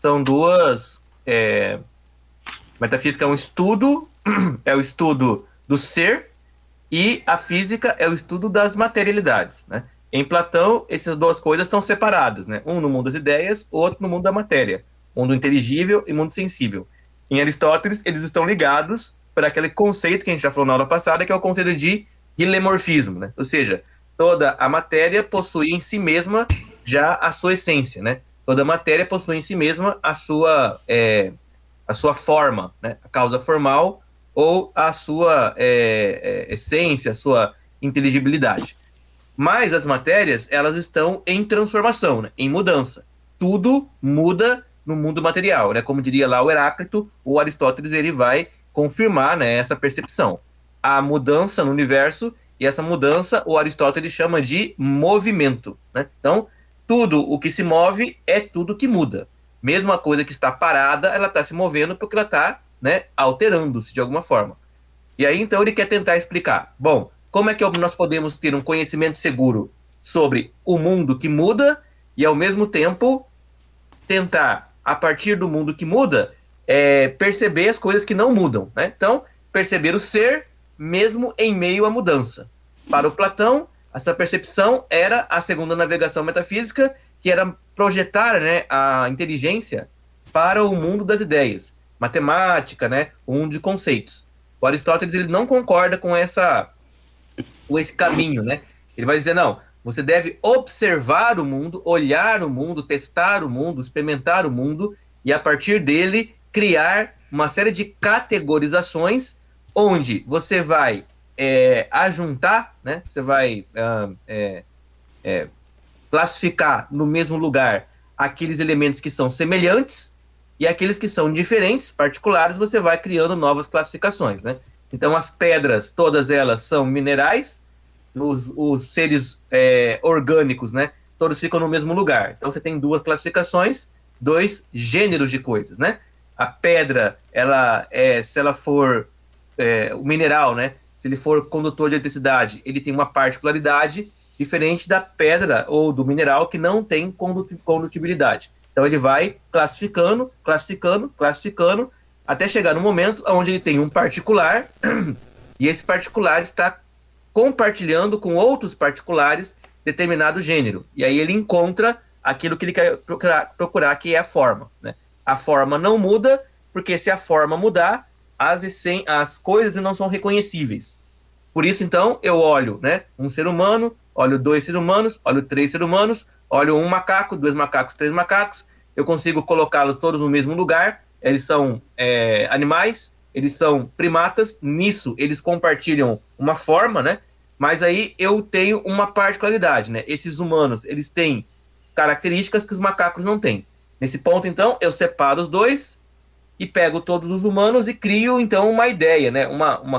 são duas. Metafísica é o estudo do ser, e a física é o estudo das materialidades, né? Em Platão, essas duas coisas estão separadas, né? Um no mundo das ideias, o outro no mundo da matéria. Mundo inteligível e mundo sensível. Em Aristóteles, eles estão ligados por aquele conceito que a gente já falou na aula passada, que é o conceito de hilemorfismo, né? Ou seja, toda a matéria possui em si mesma já a sua essência, né? Toda matéria possui em si mesma a sua forma, né? A causa formal ou a sua essência, a sua inteligibilidade. Mas as matérias, elas estão em transformação, né? Em mudança. Tudo muda no mundo material, né? Como diria lá o Heráclito, o Aristóteles ele vai confirmar, né, essa percepção. A mudança no universo, e essa mudança o Aristóteles chama de movimento, né? Então, tudo o que se move é tudo que muda. Mesmo a coisa que está parada, ela está se movendo porque ela está, né, alterando-se de alguma forma. E aí, então, ele quer tentar explicar. Bom, como é que nós podemos ter um conhecimento seguro sobre o mundo que muda e, ao mesmo tempo, tentar, a partir do mundo que muda, perceber as coisas que não mudam, né? Então, perceber o ser mesmo em meio à mudança. Para o Platão, essa percepção era a segunda navegação metafísica, que era projetar, né, a inteligência para o mundo das ideias, matemática, né, o mundo de conceitos. O Aristóteles ele não concorda com esse caminho, né? Ele vai dizer, não, você deve observar o mundo, olhar o mundo, testar o mundo, experimentar o mundo, e a partir dele criar uma série de categorizações onde você vai ajuntar, né? Você vai classificar no mesmo lugar aqueles elementos que são semelhantes e aqueles que são diferentes, particulares, você vai criando novas classificações, né? Então, as pedras, todas elas são minerais, os seres orgânicos, né? Todos ficam no mesmo lugar. Então, você tem duas classificações, dois gêneros de coisas, né? A pedra, se ela for o mineral, né? Se ele for condutor de eletricidade, ele tem uma particularidade diferente da pedra ou do mineral que não tem condutibilidade. Então ele vai classificando, classificando, classificando, até chegar no momento onde ele tem um particular, e esse particular está compartilhando com outros particulares determinado gênero. E aí ele encontra aquilo que ele quer procurar, que é a forma, né? A forma não muda, porque se a forma mudar, as coisas não são reconhecíveis. Por isso, então, eu olho, né, um ser humano, olho dois seres humanos, olho três seres humanos, olho um macaco, dois macacos, três macacos, eu consigo colocá-los todos no mesmo lugar, eles são animais, eles são primatas, nisso eles compartilham uma forma, né, mas aí eu tenho uma particularidade, né, esses humanos, eles têm características que os macacos não têm. Nesse ponto, então, eu separo os dois e pego todos os humanos e crio, então, uma ideia, né?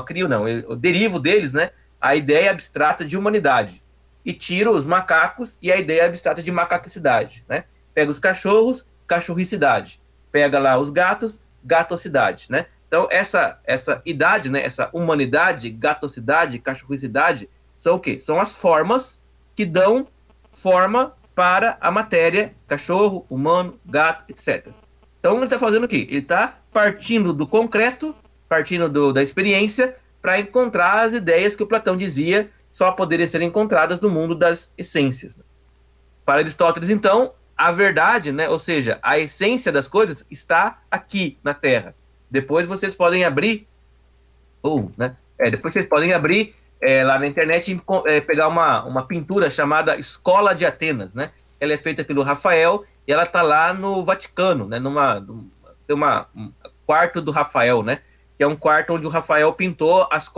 Crio não, eu derivo deles, né? A ideia abstrata de humanidade. E tiro os macacos e a ideia abstrata de macaquicidade, né? Pega os cachorros, cachorricidade. Pega lá os gatos, gatocidade, né? Então, essa idade, né? Essa humanidade, gatocidade, cachorricidade, são o quê? São as formas que dão forma para a matéria, cachorro, humano, gato, etc. Então ele está fazendo o quê? Ele está partindo do concreto, partindo da experiência, para encontrar as ideias que o Platão dizia só poderiam ser encontradas no mundo das essências. Para Aristóteles, então, a verdade, né, ou seja, a essência das coisas está aqui na Terra. Depois vocês podem abrir, depois vocês podem abrir lá na internet e pegar uma pintura chamada Escola de Atenas, né? Ela é feita pelo Rafael e ela está lá no Vaticano, né? Tem um quarto do Rafael, né? Que é um quarto onde o Rafael pintou as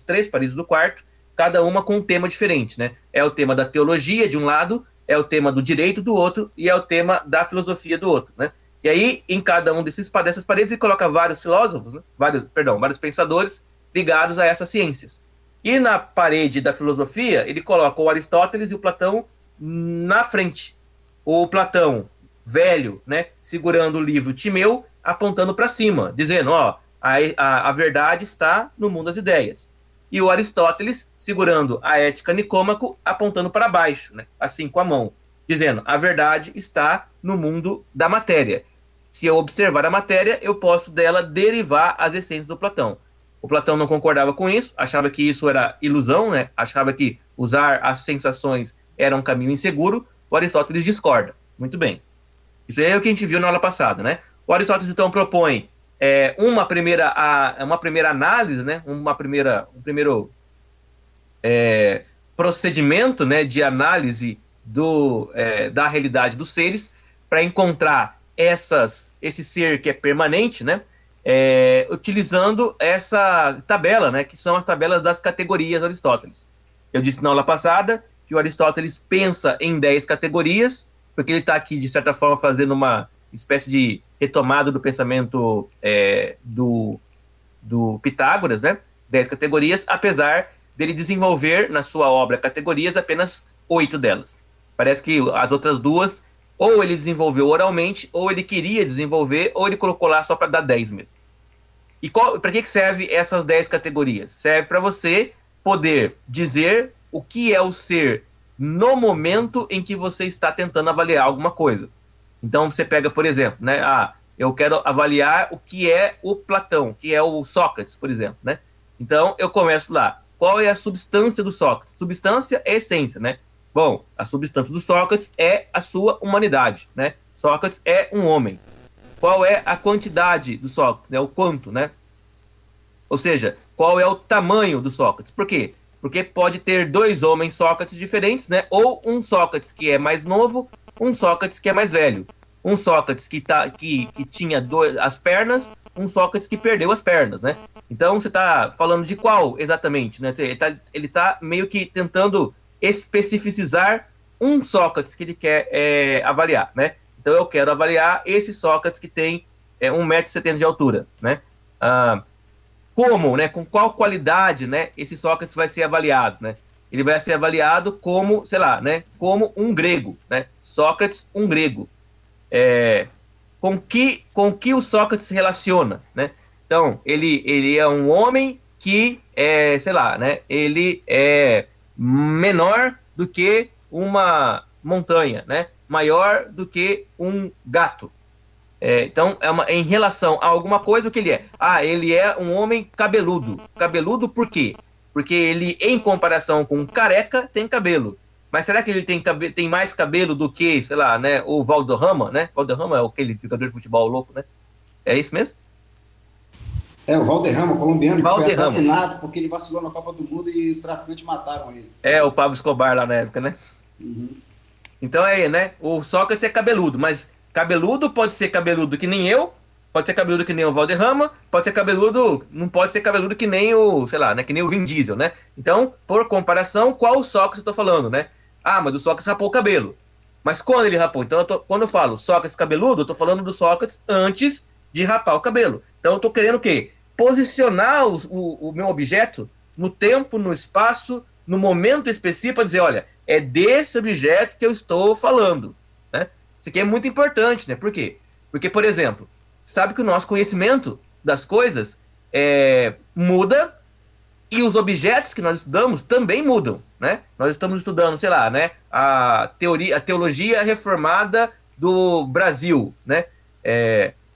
três paredes do quarto, cada uma com um tema diferente, né? É o tema da teologia de um lado, é o tema do direito do outro e é o tema da filosofia do outro, né? E aí, em cada um dessas paredes, ele coloca vários filósofos, né? vários pensadores ligados a essas ciências. E na parede da filosofia, ele coloca o Aristóteles e o Platão na frente. O Platão, velho, né, segurando o livro Timeu, apontando para cima, dizendo, a verdade está no mundo das ideias. E o Aristóteles segurando a Ética Nicômaco, apontando para baixo, né, assim com a mão. dizendo a verdade está no mundo da matéria. Se eu observar a matéria, eu posso dela derivar as essências do Platão. O Platão não concordava com isso, achava que isso era ilusão, né? Achava que usar as sensações era um caminho inseguro. O Aristóteles discorda. Muito bem. Isso aí é o que a gente viu na aula passada, né? O Aristóteles, então, propõe uma primeira análise, né? Um primeiro procedimento, né, de análise da realidade dos seres para encontrar esse ser que é permanente, né? Utilizando essa tabela, né? Que são as tabelas das categorias de Aristóteles. Eu disse na aula passada que o Aristóteles pensa em 10 categorias, porque ele está aqui, de certa forma, fazendo uma espécie de retomada do pensamento do Pitágoras, né? 10 categorias, apesar dele desenvolver na sua obra categorias apenas 8 delas. Parece que as outras duas, ou ele desenvolveu oralmente, ou ele queria desenvolver, ou ele colocou lá só para dar 10 mesmo. E para que serve essas 10 categorias? Serve para você poder dizer o que é o ser no momento em que você está tentando avaliar alguma coisa. Então você pega, por exemplo, né? Eu quero avaliar o que é o Platão, que é o Sócrates, por exemplo, né? Então eu começo lá. Qual é a substância do Sócrates? Substância é essência, né? Bom, a substância do Sócrates é a sua humanidade, né? Sócrates é um homem. Qual é a quantidade do Sócrates, né? O quanto, né? Ou seja, qual é o tamanho do Sócrates? Por quê? Porque pode ter dois homens Sócrates diferentes, né? Ou um Sócrates que é mais novo, um Sócrates que é mais velho. Um Sócrates que tinha as pernas, um Sócrates que perdeu as pernas, né? Então você está falando de qual exatamente, né? Ele tá meio que tentando especificizar um Sócrates que ele quer avaliar, né? Então eu quero avaliar esse Sócrates que tem 1,70 m de altura, né? Como, né? Com qual qualidade, né? Esse Sócrates vai ser avaliado, né? Ele vai ser avaliado como, sei lá, né? Como um grego, né? Sócrates, um grego. Com que o Sócrates se relaciona, né? Então, ele é um homem que sei lá, né? Ele é menor do que uma montanha, né? Maior do que um gato. Então, em relação a alguma coisa, o que ele é? Ele é um homem cabeludo. Cabeludo por quê? Porque ele, em comparação com um careca, tem cabelo. Mas será que ele tem mais cabelo do que, sei lá, né, o Valderrama, né? Valderrama é aquele jogador de futebol louco, né? É isso mesmo? O Valderrama, colombiano, que foi Valderrama. assassinado porque ele vacilou na Copa do Mundo e os traficantes mataram ele. O Pablo Escobar lá na época, né? Uhum. Então né? O Sócrates é cabeludo, mas cabeludo pode ser cabeludo que nem eu, pode ser cabeludo que nem o Valderrama, pode ser cabeludo, não pode ser cabeludo que nem o, sei lá, né? Que nem o Vin Diesel, né? Então, por comparação, qual Sócrates eu tô falando, né? Mas o Sócrates rapou o cabelo. Mas quando ele rapou? Então, quando eu falo Sócrates cabeludo, eu tô falando do Sócrates antes de rapar o cabelo. Então, eu tô querendo o quê? Posicionar o meu objeto no tempo, no espaço, no momento específico, para dizer, olha, é desse objeto que eu estou falando, né? Isso aqui é muito importante, né? Por quê? Porque, por exemplo, sabe que o nosso conhecimento das coisas muda e os objetos que nós estudamos também mudam, né? Nós estamos estudando, sei lá, né? A teologia reformada do Brasil, né?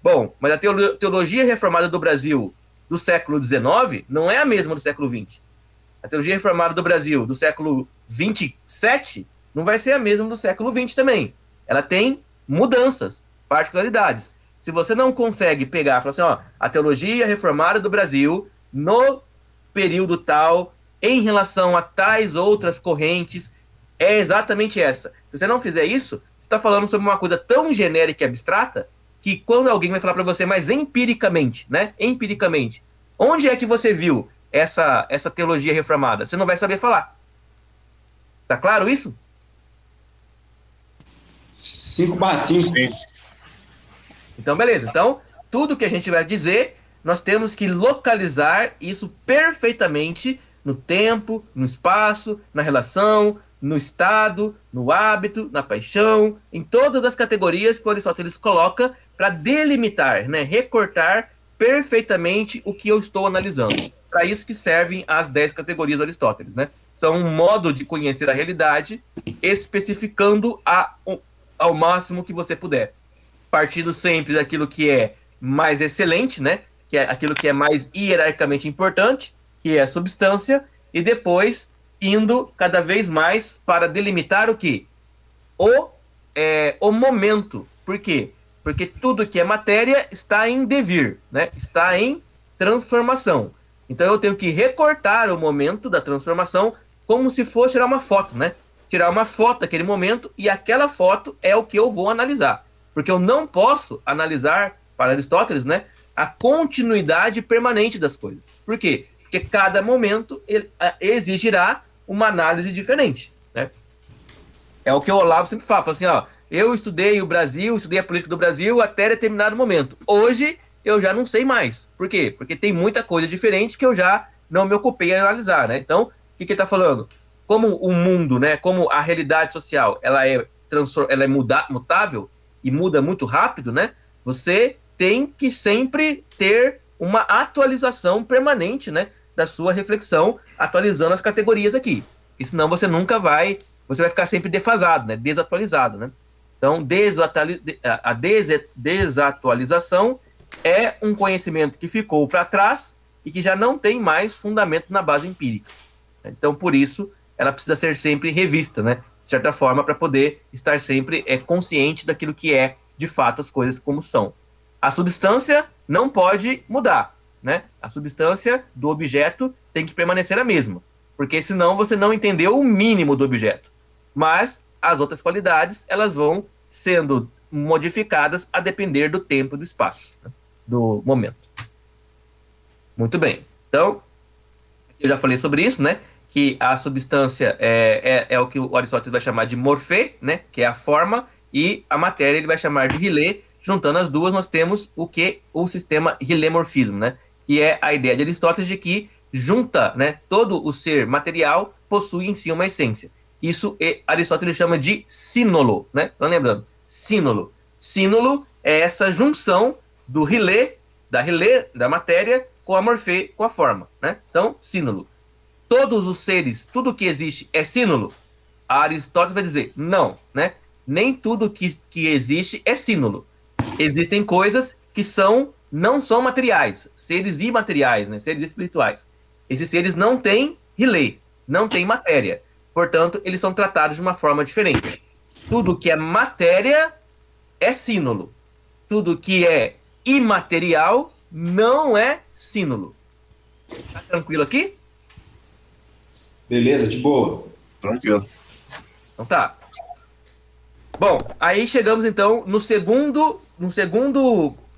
Bom, mas a teologia reformada do Brasil do século XIX não é a mesma do século XX. A teologia reformada do Brasil do século XXVII não vai ser a mesma do século XX também. Ela tem mudanças, particularidades. Se você não consegue pegar e falar assim, a teologia reformada do Brasil no período tal, em relação a tais outras correntes, é exatamente essa. Se você não fizer isso, você está falando sobre uma coisa tão genérica e abstrata que quando alguém vai falar para você, mas empiricamente, né? Empiricamente, onde é que você viu essa teologia reformada? Você não vai saber falar. Tá claro isso? 5/5. Então, beleza. Então, tudo que a gente vai dizer, nós temos que localizar isso perfeitamente no tempo, no espaço, na relação, no estado, no hábito, na paixão, em todas as categorias que o Aristóteles coloca para delimitar, né, recortar perfeitamente o que eu estou analisando. Para isso que servem as 10 categorias do Aristóteles, né? são um modo de conhecer a realidade, especificando ao máximo que você puder. Partindo sempre daquilo que é mais excelente, né? Que é aquilo que é mais hierarquicamente importante, que é a substância, e depois indo cada vez mais para delimitar o quê? O momento. Por quê? Porque tudo que é matéria está em devir, né? Está em transformação. Então eu tenho que recortar o momento da transformação como se fosse tirar uma foto, né? Tirar uma foto daquele momento e aquela foto é o que eu vou analisar. Porque eu não posso analisar, para Aristóteles, né, a continuidade permanente das coisas. Por quê? Porque cada momento exigirá uma análise diferente, né? É o que o Olavo sempre fala assim, ó, eu estudei o Brasil, estudei a política do Brasil até determinado momento. Hoje eu já não sei mais. Por quê? Porque tem muita coisa diferente que eu já não me ocupei em analisar, né? Então, o que ele está falando? Como o mundo, né, como a realidade social, ela é mutável e muda muito rápido, né? Você tem que sempre ter uma atualização permanente, né, da sua reflexão, atualizando as categorias aqui. E senão você nunca vai, você vai ficar sempre defasado, né, desatualizado, né? Então, a desatualização é um conhecimento que ficou para trás e que já não tem mais fundamento na base empírica. Então, por isso, ela precisa ser sempre revista, né? De certa forma, para poder estar sempre consciente daquilo que é, de fato, as coisas como são. A substância não pode mudar, né? A substância do objeto tem que permanecer a mesma, porque senão você não entendeu o mínimo do objeto. Mas as outras qualidades, elas vão sendo modificadas a depender do tempo e do espaço, né? Do momento. Muito bem. Então, eu já falei sobre isso, né? Que a substância é o que o Aristóteles vai chamar de morfê, né? Que é a forma, e a matéria ele vai chamar de rilê. Juntando as duas, nós temos o sistema rilê-morfismo, né? Que é a ideia de Aristóteles de que junta, né, todo o ser material possui em si uma essência. Isso Aristóteles chama de sínolo, né? Então, lembrando, sínolo. Sínolo é essa junção do rilê, da matéria, com a morfê, com a forma, né? Então, sínolo. Todos os seres, tudo que existe é sínolo? Aristóteles vai dizer, não, né? Nem tudo que existe é sínolo. Existem coisas que não são materiais, seres imateriais, né? Seres espirituais. Esses seres não têm rilê, não têm matéria. Portanto, eles são tratados de uma forma diferente. Tudo que é matéria é sínolo. Tudo que é imaterial não é sínolo. Tá tranquilo aqui? Beleza, de boa. Tranquilo. Então tá. Bom, aí chegamos então no segundo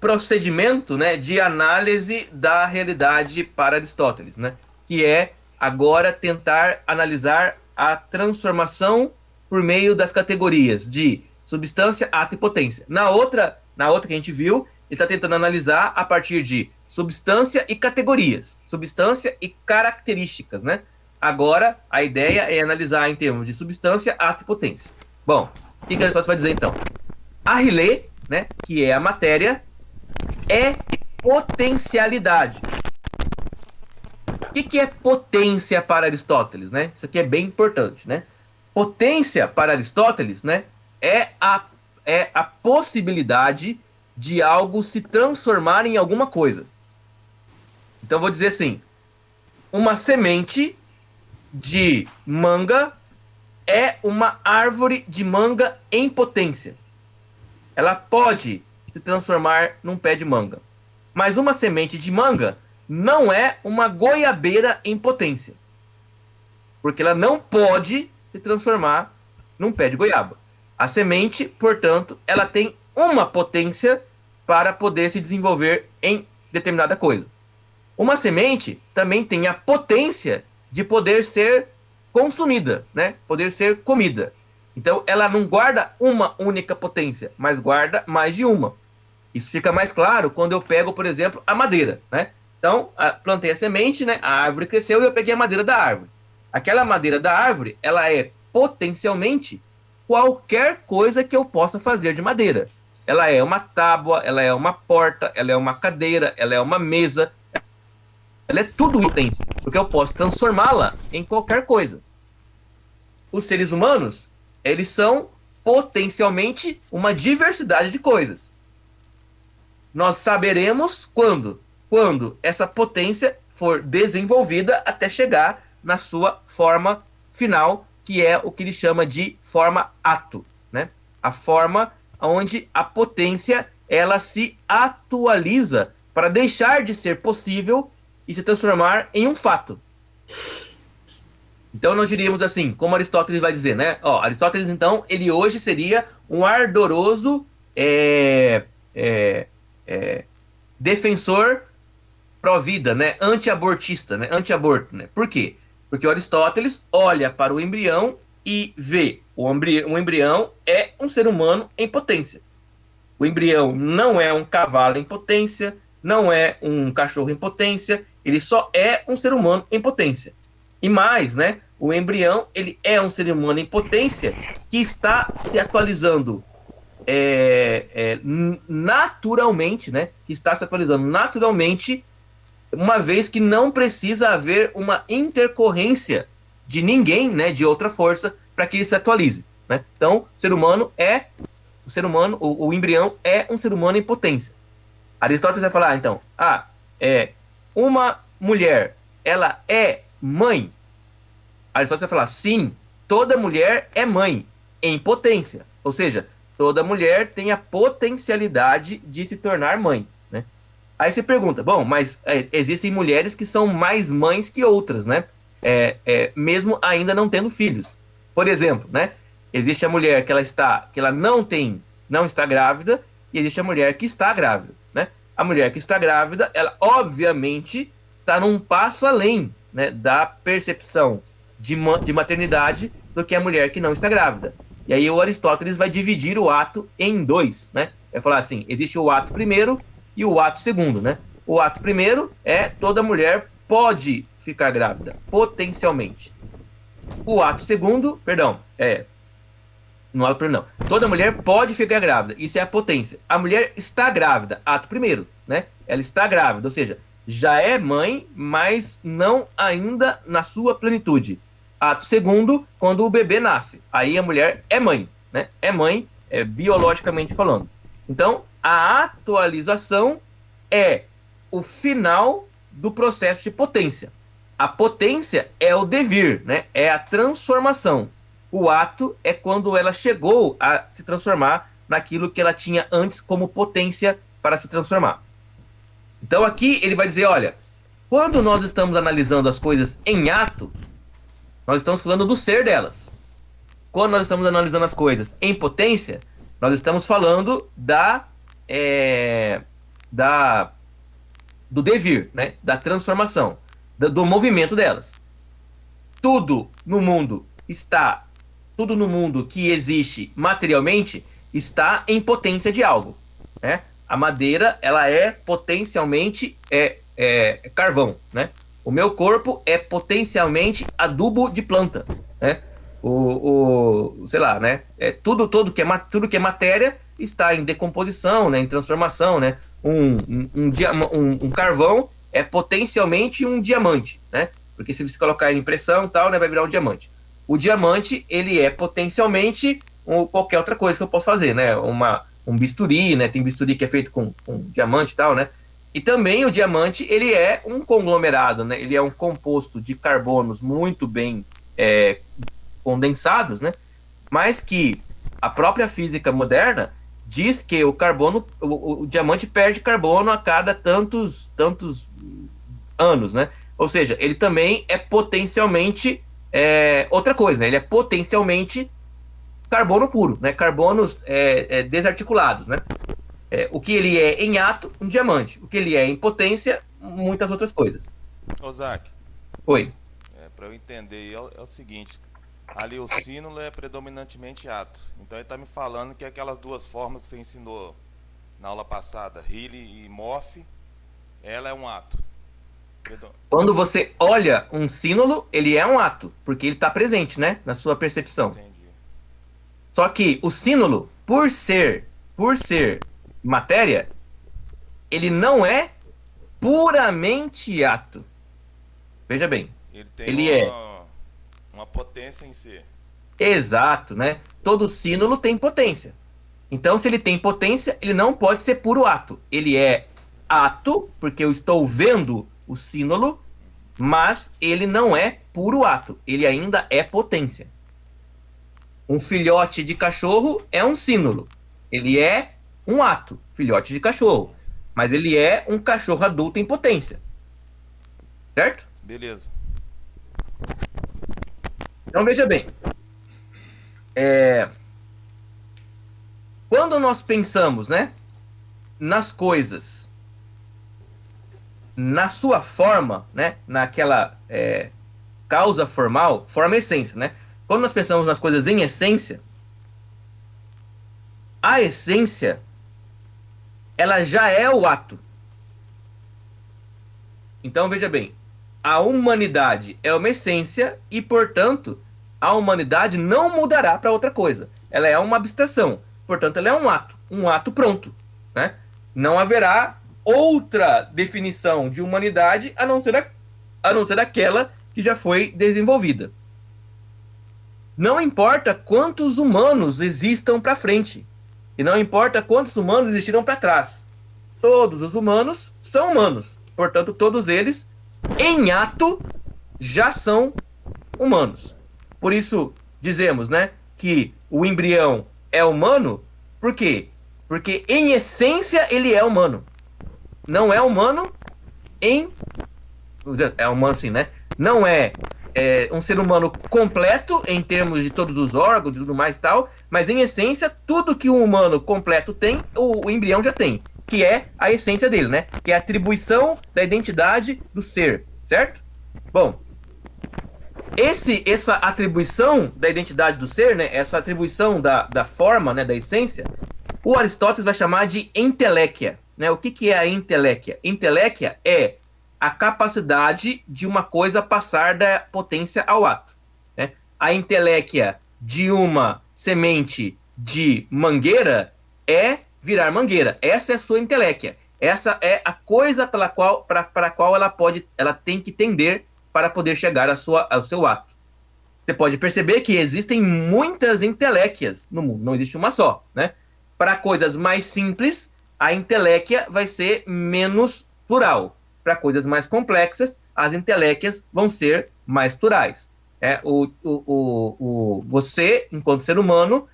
procedimento, né, de análise da realidade para Aristóteles, né, que é agora tentar analisar a transformação por meio das categorias de substância, ato e potência. Na outra que a gente viu, ele está tentando analisar a partir de substância e categorias, substância e características, né? Agora, a ideia é analisar em termos de substância, ato e potência. Bom, o que Aristóteles vai dizer então? A rilê, né, que é a matéria, é potencialidade. O que é potência para Aristóteles, né? Isso aqui é bem importante, né? Potência para Aristóteles, né, é a possibilidade de algo se transformar em alguma coisa. Então, eu vou dizer assim, uma semente de manga é uma árvore de manga em potência. Ela pode se transformar num pé de manga. Mas uma semente de manga não é uma goiabeira em potência. Porque ela não pode se transformar num pé de goiaba. A semente, portanto, ela tem uma potência para poder se desenvolver em determinada coisa. Uma semente também tem a potência de poder ser consumida, né? Poder ser comida. Então, ela não guarda uma única potência, mas guarda mais de uma. Isso fica mais claro quando eu pego, por exemplo, a madeira, né? Então, plantei a semente, né? A árvore cresceu e eu peguei a madeira da árvore. Aquela madeira da árvore, ela é potencialmente qualquer coisa que eu possa fazer de madeira. Ela é uma tábua, ela é uma porta, ela é uma cadeira, ela é uma mesa. Ela é tudo potência, porque eu posso transformá-la em qualquer coisa. os seres humanos, eles são potencialmente uma diversidade de coisas. Nós saberemos quando? Quando essa potência for desenvolvida até chegar na sua forma final, que é o que ele chama de forma ato, né? A forma onde a potência ela se atualiza para deixar de ser possível e se transformar em um fato. Então nós diríamos assim, como Aristóteles vai dizer, né? Ó, Aristóteles então ele hoje seria um ardoroso é, defensor pró-vida, né? Anti-abortista, né? Anti-aborto, né? Por quê? Porque o Aristóteles olha para o embrião e vê o embrião é um ser humano em potência. O embrião não é um cavalo em potência, não é um cachorro em potência, ele só é um ser humano em potência. E mais, né? O embrião ele é um ser humano em potência que está se atualizando naturalmente, né? Que está se atualizando naturalmente, uma vez que não precisa haver uma intercorrência de ninguém, né? De outra força para que ele se atualize, né? Então, o embrião é um ser humano em potência. Aristóteles vai falar, então, uma mulher, ela é mãe. Aristóteles vai falar, sim, toda mulher é mãe em potência. Ou seja, toda mulher tem a potencialidade de se tornar mãe, né? Aí você pergunta, bom, mas existem mulheres que são mais mães que outras, né? Mesmo ainda não tendo filhos. Por exemplo, né? Existe a mulher que ela não está grávida, e existe a mulher que está grávida, né? A mulher que está grávida, ela obviamente está num passo além, né, da percepção de maternidade do que a mulher que não está grávida. E aí o Aristóteles vai dividir o ato em dois, né? Vai falar assim, existe o ato primeiro e o ato segundo, né? O ato primeiro é toda mulher pode ficar grávida, potencialmente. O ato segundo, não é o primeiro, não. Toda mulher pode ficar grávida, isso é a potência. A mulher está grávida, ato primeiro, né? Ela está grávida, ou seja, já é mãe, mas não ainda na sua plenitude. Ato segundo, quando o bebê nasce. Aí a mulher é mãe, né? É mãe, biologicamente falando. Então, a atualização é o final do processo de potência. A potência é o devir, né? É a transformação. O ato é quando ela chegou a se transformar naquilo que ela tinha antes como potência para se transformar. Então aqui ele vai dizer, olha, quando nós estamos analisando as coisas em ato, nós estamos falando do ser delas. Quando nós estamos analisando as coisas em potência, nós estamos falando do devir, né? Da transformação, do movimento delas. Tudo no mundo que existe materialmente está em potência de algo, né? A madeira, ela é potencialmente carvão, né? O meu corpo é potencialmente adubo de planta, né? Sei lá, né? Tudo que é matéria está em decomposição, né? Em transformação, né? Um carvão é potencialmente um diamante, né? Porque se você colocar em pressão e tal, né, vai virar um diamante. O diamante, ele é potencialmente qualquer outra coisa que eu posso fazer, né? Um bisturi, né? Tem bisturi que é feito com diamante e tal, né? E também o diamante, ele é um conglomerado, né? Ele é um composto de carbonos muito bem condensados, né? Mas que a própria física moderna diz que o diamante perde carbono a cada tantos anos, né? Ou seja, ele também é potencialmente outra coisa, né? Ele é potencialmente carbono puro, né? Carbonos desarticulados, né? O que ele é em ato, um diamante. O que ele é em potência, muitas outras coisas. Ô, Zac, Oi. para eu entender, é o seguinte: ali o sínulo é predominantemente ato. Então ele está me falando que aquelas duas formas que você ensinou na aula passada, Healy e Morph, ela é um ato. Quando você olha um sínulo, ele é um ato, porque ele está presente, né? Na sua percepção. Entendi. Só que o sínulo, por ser matéria, ele não é puramente ato. Veja bem. Ele tem Ele uma potência em si. Exato, né? Todo sínulo tem potência. Então, se ele tem potência, ele não pode ser puro ato. Ele é ato, porque eu estou vendo o sínulo, mas ele não é puro ato. Ele ainda é potência. Um filhote de cachorro é um sínulo. Ele é um ato, filhote de cachorro. Mas ele é um cachorro adulto em potência. Certo? Beleza. Então, veja bem. Quando nós pensamos, né, nas coisas, na sua forma, né, naquela causa formal, forma e essência, né? Quando nós pensamos nas coisas em essência, a essência, ela já é o ato. Então, veja bem, a humanidade é uma essência e, portanto, a humanidade não mudará para outra coisa. Ela é uma abstração, portanto, ela é um ato pronto, né? Não haverá outra definição de humanidade a não ser aquela que já foi desenvolvida. Não importa quantos humanos existam para frente, e não importa quantos humanos existiram para trás. Todos os humanos são humanos. Portanto, todos eles, em ato, já são humanos. Por isso, dizemos, né, que o embrião é humano. Por quê? Porque, em essência, ele é humano. Não é humano em... É humano sim, né? Não é um ser humano completo em termos de todos os órgãos e tudo mais e tal, mas em essência, tudo que um humano completo tem, o embrião já tem, que é a essência dele, né? Que é a atribuição da identidade do ser, certo? Bom, essa atribuição da identidade do ser, né? Essa atribuição da forma, né? Da essência, o Aristóteles vai chamar de entelequia, né? O que é a entelequia? Entelequia é a capacidade de uma coisa passar da potência ao ato, né? A entelequia de uma semente de mangueira é virar mangueira. Essa é a sua entelequia. Essa é a coisa para a qual ela tem que tender para poder chegar ao seu ato. Você pode perceber que existem muitas entelequias no mundo, não existe uma só, né? Para coisas mais simples, a entelequia vai ser menos plural. Para coisas mais complexas, as entelequias vão ser mais plurais. Você, enquanto ser humano,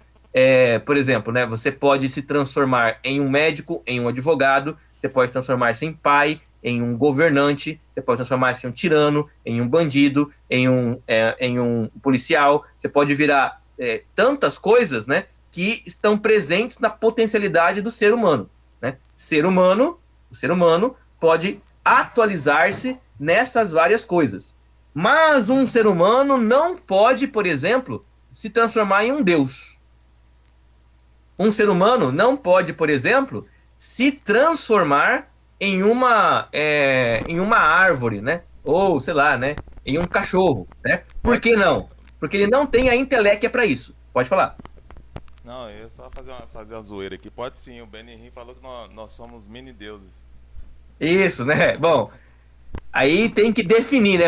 por exemplo, né, você pode se transformar em um médico, em um advogado, você pode transformar-se em pai, em um governante, você pode transformar-se em um tirano, em um bandido, em um policial, você pode virar tantas coisas, né, que estão presentes na potencialidade do ser humano, né? O ser humano pode atualizar-se nessas várias coisas. Mas um ser humano não pode, por exemplo, se transformar em um deus. Um ser humano não pode, por exemplo, se transformar em uma árvore, né? Ou, sei lá, né? Em um cachorro, né? Por que não? Porque ele não tem a inteléquia para isso. Pode falar. Não, eu ia só fazer uma zoeira aqui. Pode sim, o Benihim falou que nós somos mini-deuses. Isso, né? Bom, aí tem que definir, né?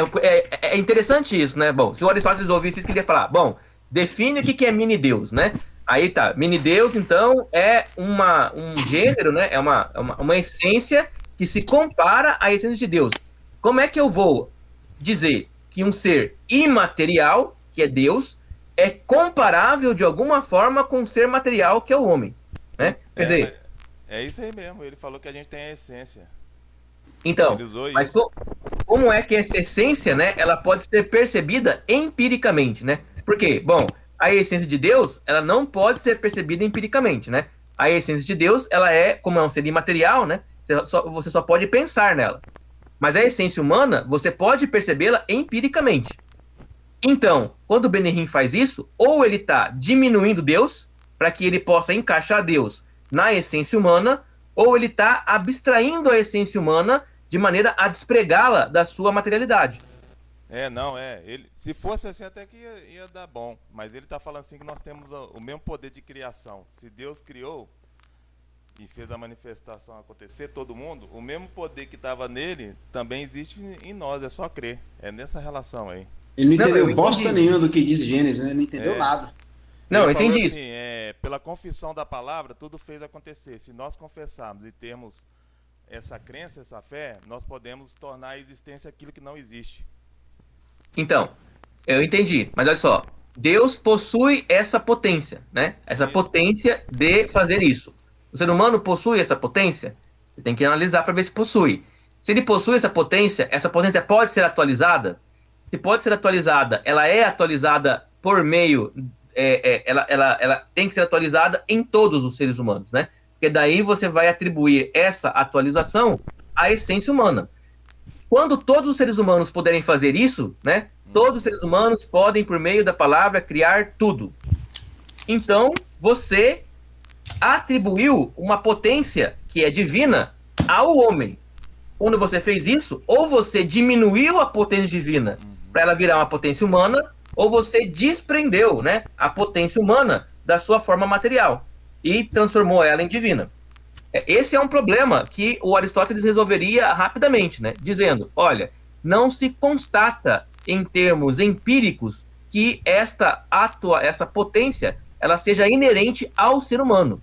É interessante isso, né? Bom, se o Aristóteles ouvisse isso, queria falar, bom, define o que é mini-deus, né? Aí tá, mini-deus, então, é um gênero, né? É uma essência que se compara à essência de Deus. Como é que eu vou dizer que um ser imaterial, que é Deus, é comparável de alguma forma com um ser material, que é o homem, né? Quer dizer... É isso aí mesmo, ele falou que a gente tem a essência. Então, mas como é que essa essência, né, ela pode ser percebida empiricamente, né? Por quê? Bom, a essência de Deus, ela não pode ser percebida empiricamente, né? A essência de Deus, ela como é um ser imaterial, né? Você só pode pensar nela. Mas a essência humana, você pode percebê-la empiricamente. Então, quando o Benihim faz isso, ou ele está diminuindo Deus, para que ele possa encaixar Deus na essência humana, ou ele está abstraindo a essência humana de maneira a despregá-la da sua materialidade. Se fosse assim até que ia dar bom, mas ele está falando assim que nós temos o mesmo poder de criação. Se Deus criou e fez a manifestação acontecer, todo mundo, o mesmo poder que estava nele também existe em nós, é só crer. É nessa relação aí. Ele não Não, entendeu eu bosta entendi. nenhuma do que diz Gênesis, né? Ele não entendeu nada. Não, eu Ele falou entendi isso. assim, pela confissão da palavra, tudo fez acontecer. Se nós confessarmos e termos essa crença, essa fé, nós podemos tornar a existência aquilo que não existe. Então, eu entendi, mas olha só, Deus possui essa potência, né? Essa Isso. potência de fazer isso. O ser humano possui essa potência? Você tem que analisar para ver se possui. Se ele possui essa potência pode ser atualizada? Se pode ser atualizada, ela é atualizada por meio, ela tem que ser atualizada em todos os seres humanos, né? Porque daí você vai atribuir essa atualização à essência humana. Quando todos os seres humanos puderem fazer isso, né? Todos os seres humanos podem, por meio da palavra, criar tudo. Então, você atribuiu uma potência que é divina ao homem. Quando você fez isso, ou você diminuiu a potência divina para ela virar uma potência humana, ou você desprendeu, né, a potência humana da sua forma material e transformou ela em divina. Esse é um problema que o Aristóteles resolveria rapidamente, né? Dizendo, olha, não se constata em termos empíricos que essa potência ela seja inerente ao ser humano.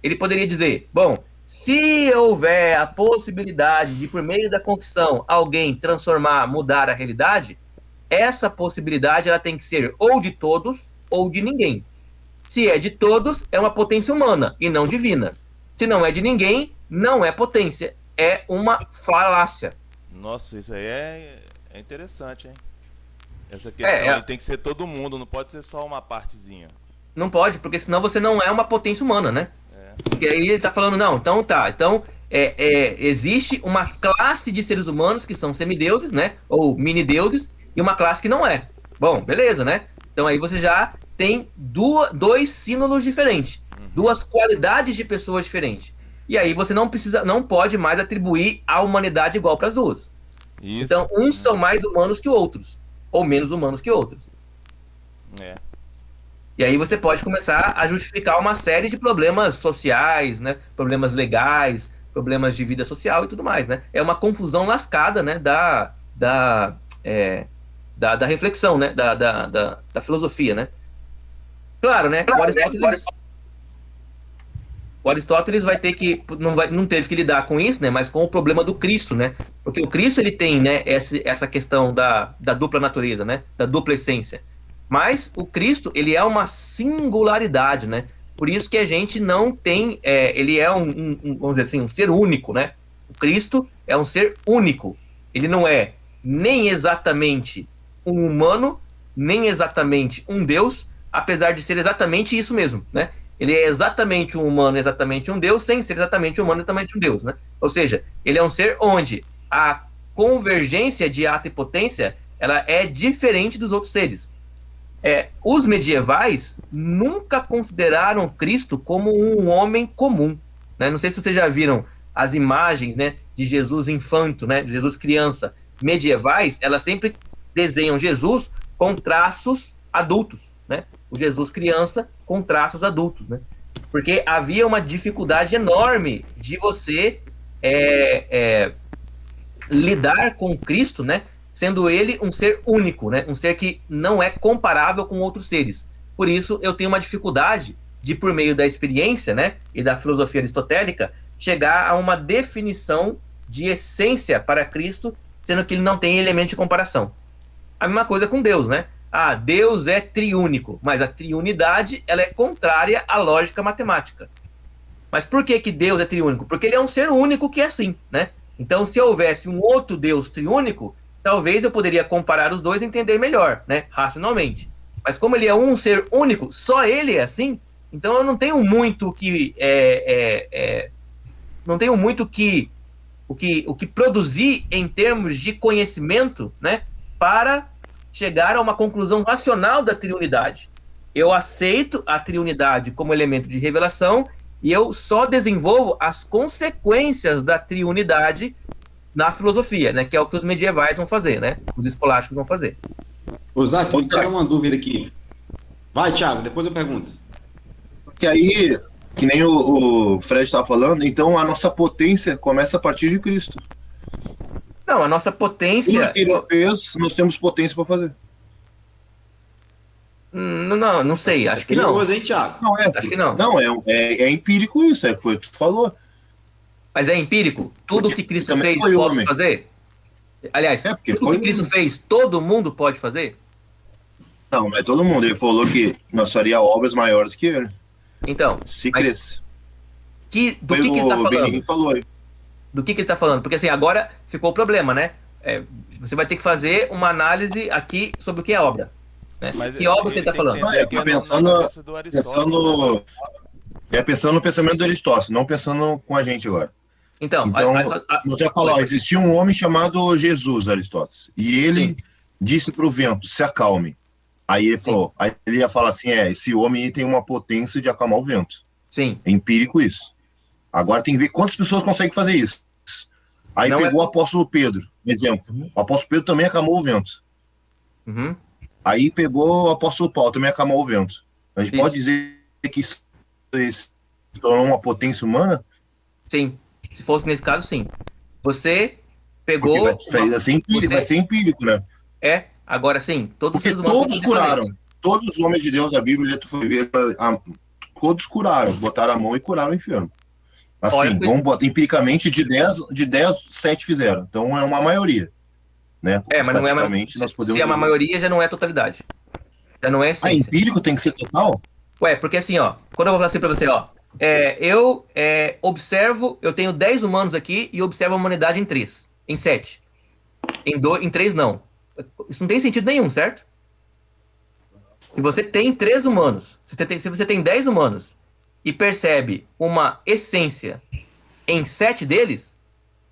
Ele poderia dizer, bom, se houver a possibilidade de, por meio da confissão, alguém transformar, mudar a realidade, essa possibilidade ela tem que ser ou de todos ou de ninguém. Se é de todos, é uma potência humana e não divina. Se não é de ninguém, não é potência. É uma falácia. Nossa, isso aí é interessante, hein? Essa questão aí tem que ser todo mundo, não pode ser só uma partezinha. Não pode, porque senão você não é uma potência humana, né? Porque aí ele tá falando, não, então tá. Então, existe uma classe de seres humanos que são semideuses, né? Ou mini-deuses, e uma classe que não é. Bom, beleza, né? Então aí você já tem dois sínodos diferentes. Duas qualidades de pessoas diferentes. E aí você não pode mais atribuir a humanidade igual para as duas. Isso. Então, uns são mais humanos que outros, ou menos humanos que outros. E aí você pode começar a justificar uma série de problemas sociais, né? Problemas legais, problemas de vida social e tudo mais, né? É uma confusão lascada, né? Da reflexão, né? Da filosofia, né? Claro, né? O Aristóteles vai ter que não teve que lidar com isso, né? Mas com o problema do Cristo, né? Porque o Cristo ele tem, né? Essa questão da dupla natureza, né? Da dupla essência. Mas o Cristo ele é uma singularidade, né? Por isso que a gente não tem, ele é vamos dizer assim, um ser único, né? O Cristo é um ser único. Ele não é nem exatamente um humano, nem exatamente um Deus, apesar de ser exatamente isso mesmo, né? Ele é exatamente um humano, exatamente um Deus, sem ser exatamente um humano, exatamente um Deus, né? Ou seja, ele é um ser onde a convergência de ato e potência, ela é diferente dos outros seres. Os medievais nunca consideraram Cristo como um homem comum, né? Não sei se vocês já viram as imagens, né, de Jesus infanto, né, de Jesus criança, medievais, elas sempre desenham Jesus com traços adultos, né? O Jesus criança com traços adultos, né? Porque havia uma dificuldade enorme de você lidar com Cristo, né? Sendo ele um ser único, né? Um ser que não é comparável com outros seres. Por isso, eu tenho uma dificuldade de, por meio da experiência, né, e da filosofia aristotélica, chegar a uma definição de essência para Cristo, sendo que ele não tem elemento de comparação. A mesma coisa com Deus, né? Deus é triúnico, mas a triunidade ela é contrária à lógica matemática. Mas por que Deus é triúnico? Porque ele é um ser único que é assim, né? Então, se houvesse um outro Deus triúnico, talvez eu poderia comparar os dois e entender melhor, né? Racionalmente. Mas como ele é um ser único, só ele é assim, então eu não tenho muito que o que produzir em termos de conhecimento, né, para chegar a uma conclusão racional da triunidade. Eu aceito a triunidade como elemento de revelação e eu só desenvolvo as consequências da triunidade na filosofia, né, que é o que os medievais vão fazer, né, os escolásticos vão fazer. Ô, Zac, eu tenho uma dúvida aqui. Vai, Thiago, depois eu pergunto. Que aí, que nem o Fred estava falando, então a nossa potência começa a partir de Cristo. Não, a nossa potência... Tudo que ele fez, nós temos potência para fazer. Não sei, acho que não. Perigoso, hein, Thiago? Não, Acho que não. Não, é empírico isso, é o que tu falou. Mas é empírico? Tudo Porque que Cristo também fez, foi posso homem. fazer? Aliás, É, porque tudo foi que Cristo homem. fez, todo mundo pode fazer? Não, mas todo mundo. Ele falou que nós faria obras maiores que ele, Então, se mas cresce. do Foi que ele tá o falando? Benjamin falou aí. Do que ele tá falando? Porque assim, agora ficou o problema, né? Você vai ter que fazer uma análise aqui sobre o que é obra. Né? Mas Que obra que ele tá tem que falando? entender que é na cabeça do Aristóteles. Pensando no pensamento do Aristóteles, não pensando com a gente agora. Então, Então, você vai falar, existia um homem chamado Jesus, Aristóteles, e ele disse para o vento, se acalme. Aí ele falou, aí ele ia falar assim, esse homem aí tem uma potência de acalmar o vento. Sim. É empírico isso. Agora tem que ver quantas pessoas conseguem fazer isso. Aí Não pegou o apóstolo Pedro, exemplo. O apóstolo Pedro também acalmou o vento. Uhum. Aí pegou o apóstolo Paulo, também acalmou o vento. A gente Isso. pode dizer que isso se tornou uma potência humana? Sim. Se fosse nesse caso, sim. Você pegou. Vai ser empírico, né? Agora sim, todos os Porque seres humanos todos podem fazer. curaram. Todos os homens de Deus da Bíblia, tu foi ver, todos curaram, botaram a mão e curaram o enfermo. Assim, Olha, vamos botar empiricamente, de 10, 7 fizeram. Então é uma maioria. Né? mas não é Estatisticamente, nós podemos se é uma dizer. maioria, já não é totalidade. Já não é essência. Empírico tem que ser total? Ué, porque assim, ó, quando eu vou falar assim pra você, ó, eu observo, eu tenho 10 humanos aqui e observo a humanidade em 3, em 7. Em 3, não. Isso não tem sentido nenhum, certo? Se você tem 3 humanos, se você tem 10 humanos e percebe uma essência em 7 deles,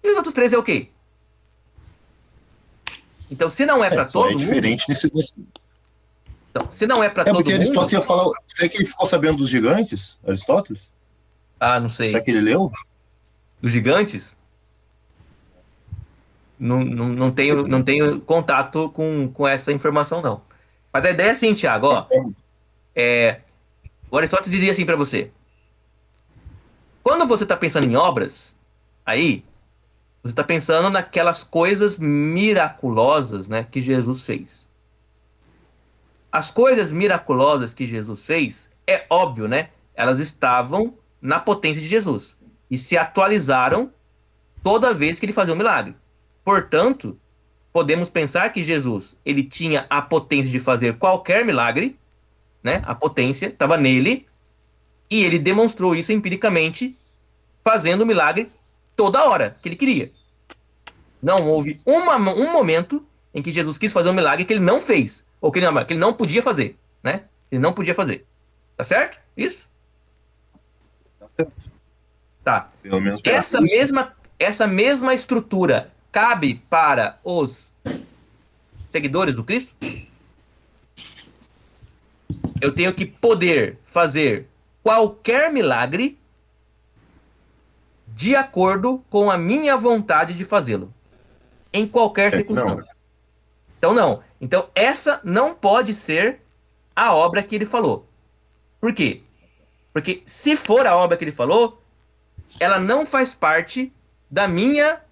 e os outros 3 é o quê? Então, se não é pra todo mundo... diferente nesse... Então, se não é pra todo porque mundo... Aristóteles ia falar... Será que ele ficou sabendo dos gigantes, Aristóteles? Ah, não sei. Será que ele leu? Dos gigantes? Não tenho contato com essa informação, não. Mas a ideia é assim, Thiago, ó. O Aristóteles dizia assim pra você. Quando você tá pensando em obras, aí, você tá pensando naquelas coisas miraculosas, né, que Jesus fez. As coisas miraculosas que Jesus fez, é óbvio, né? Elas estavam na potência de Jesus. E se atualizaram toda vez que ele fazia um milagre. Portanto, podemos pensar que Jesus, ele tinha a potência de fazer qualquer milagre, né? A potência estava nele, e ele demonstrou isso empiricamente, fazendo o milagre toda hora que ele queria. Não houve um momento em que Jesus quis fazer um milagre que ele não fez, ou que ele não podia fazer, né? Ele não podia fazer. Tá certo? Isso? Tá certo. Tá. Pelo menos Essa mesma estrutura cabe para os seguidores do Cristo? Eu tenho que poder fazer qualquer milagre de acordo com a minha vontade de fazê-lo. Em qualquer circunstância. Não. Então, não. Então, essa não pode ser a obra que ele falou. Por quê? Porque se for a obra que ele falou, ela não faz parte da minha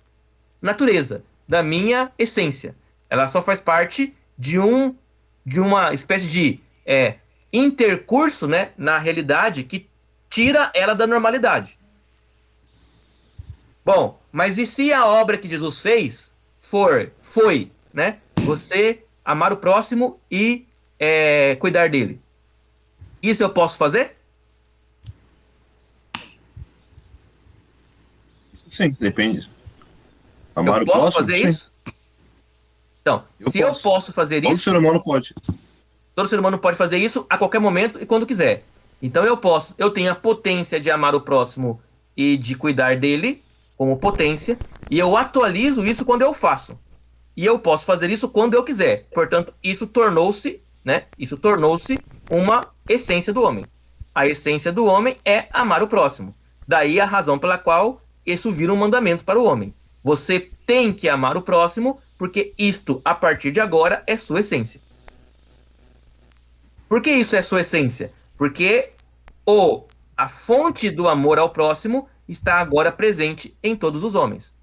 natureza, da minha essência. Ela só faz parte de uma espécie de intercurso, né, na realidade que tira ela da normalidade. Bom, mas e se a obra que Jesus fez foi, né, você amar o próximo e cuidar dele? Isso eu posso fazer? Sim, depende. Amar Eu o posso próximo, fazer sim. isso? Então, eu posso fazer Todo isso, ser humano pode. todo ser humano pode fazer isso a qualquer momento e quando quiser. Então eu tenho a potência de amar o próximo e de cuidar dele como potência, e eu atualizo isso quando eu faço. E eu posso fazer isso quando eu quiser. Portanto, isso tornou-se, né? Isso tornou-se uma essência do homem. A essência do homem é amar o próximo. Daí a razão pela qual isso vira um mandamento para o homem. Você tem que amar o próximo, porque isto, a partir de agora, é sua essência. Por que isso é sua essência? Porque a fonte do amor ao próximo está agora presente em todos os homens.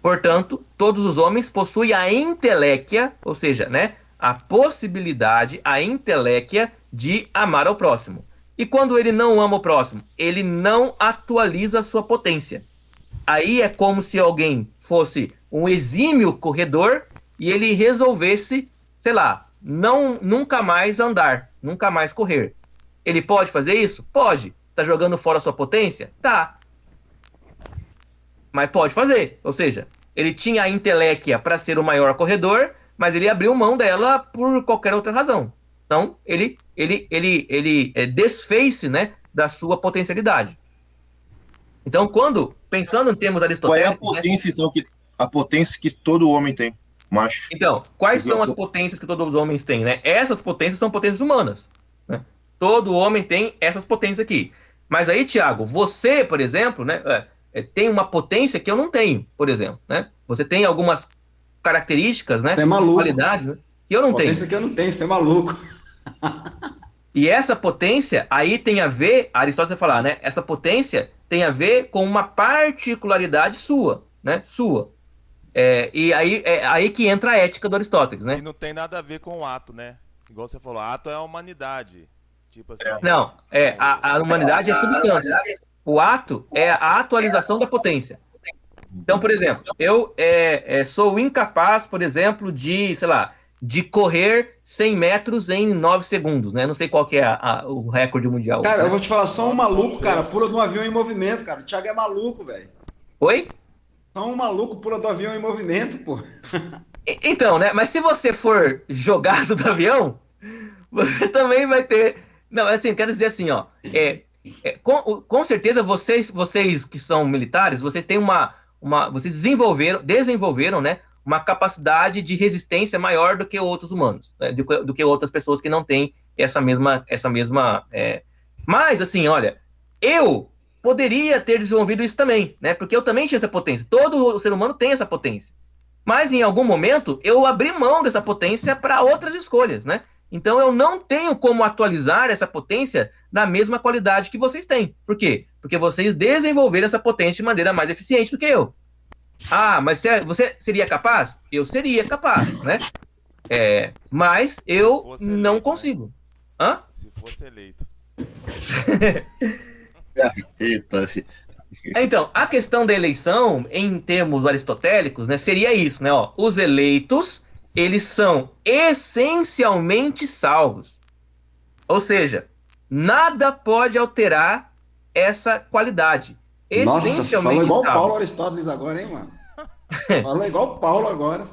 Portanto, todos os homens possuem a inteléquia, ou seja, né, a possibilidade, a inteléquia de amar ao próximo. E quando ele não ama o próximo, ele não atualiza a sua potência. Aí é como se alguém fosse um exímio corredor e ele resolvesse, sei lá, nunca mais andar, nunca mais correr. Ele pode fazer isso? Pode. Tá jogando fora a sua potência? Tá. Mas pode fazer. Ou seja, ele tinha a inteléquia para ser o maior corredor, mas ele abriu mão dela por qualquer outra razão. Então, ele desfez-se, né, da sua potencialidade. Então, pensando em termos Qual é a aristotélicos... potência, então, a potência que todo homem tem, macho? Então, quais são as potências que todos os homens têm, né? Essas potências são potências humanas, né? Todo homem tem essas potências aqui. Mas aí, Thiago, você, por exemplo, né, tem uma potência que eu não tenho, por exemplo, né? Você tem algumas características, né? Você é maluco. Qualidades, né, que eu não tenho. Potência que eu não tenho, você é maluco. E essa potência aí tem a ver, Aristóteles vai falar, né? Essa potência tem a ver com uma particularidade sua, né? Sua. E aí é aí que entra a ética do Aristóteles, né? E não tem nada a ver com o ato, né? Igual você falou, ato é a humanidade. Tipo assim. Não, a humanidade é substância. O ato é a atualização da potência. Então, por exemplo, eu sou incapaz, por exemplo, de, sei lá, de correr 100 metros em 9 segundos, né? Não sei qual que é o recorde mundial. Cara, né? eu vou te falar, só um maluco, cara, pula de um avião em movimento, cara. O Thiago é maluco, velho. Oi? Só um maluco pula do avião em movimento, pô. Então, né? Mas se você for jogado do avião, você também vai ter... Não, assim, quero dizer assim, ó. Com certeza, vocês que são militares, vocês têm vocês desenvolveram, né, uma capacidade de resistência maior do que outros humanos, né, do que outras pessoas que não têm essa mesma. Mas, assim, olha, eu poderia ter desenvolvido isso também, né? Porque eu também tinha essa potência. Todo ser humano tem essa potência. Mas, em algum momento, eu abri mão dessa potência para outras escolhas, né? Então, eu não tenho como atualizar essa potência na mesma qualidade que vocês têm. Por quê? Porque vocês desenvolveram essa potência de maneira mais eficiente do que eu. Ah, mas você seria capaz? Eu seria capaz, né? Mas eu não eleito, consigo. Né? Hã? Se fosse eleito. Eita. Então, a questão da eleição, em termos aristotélicos, né, seria isso, né? Ó, os eleitos, eles são essencialmente salvos. Ou seja, nada pode alterar essa qualidade. Nossa, falou igual o salvos. Paulo Aristóteles agora, hein, mano? Falou igual o Paulo agora.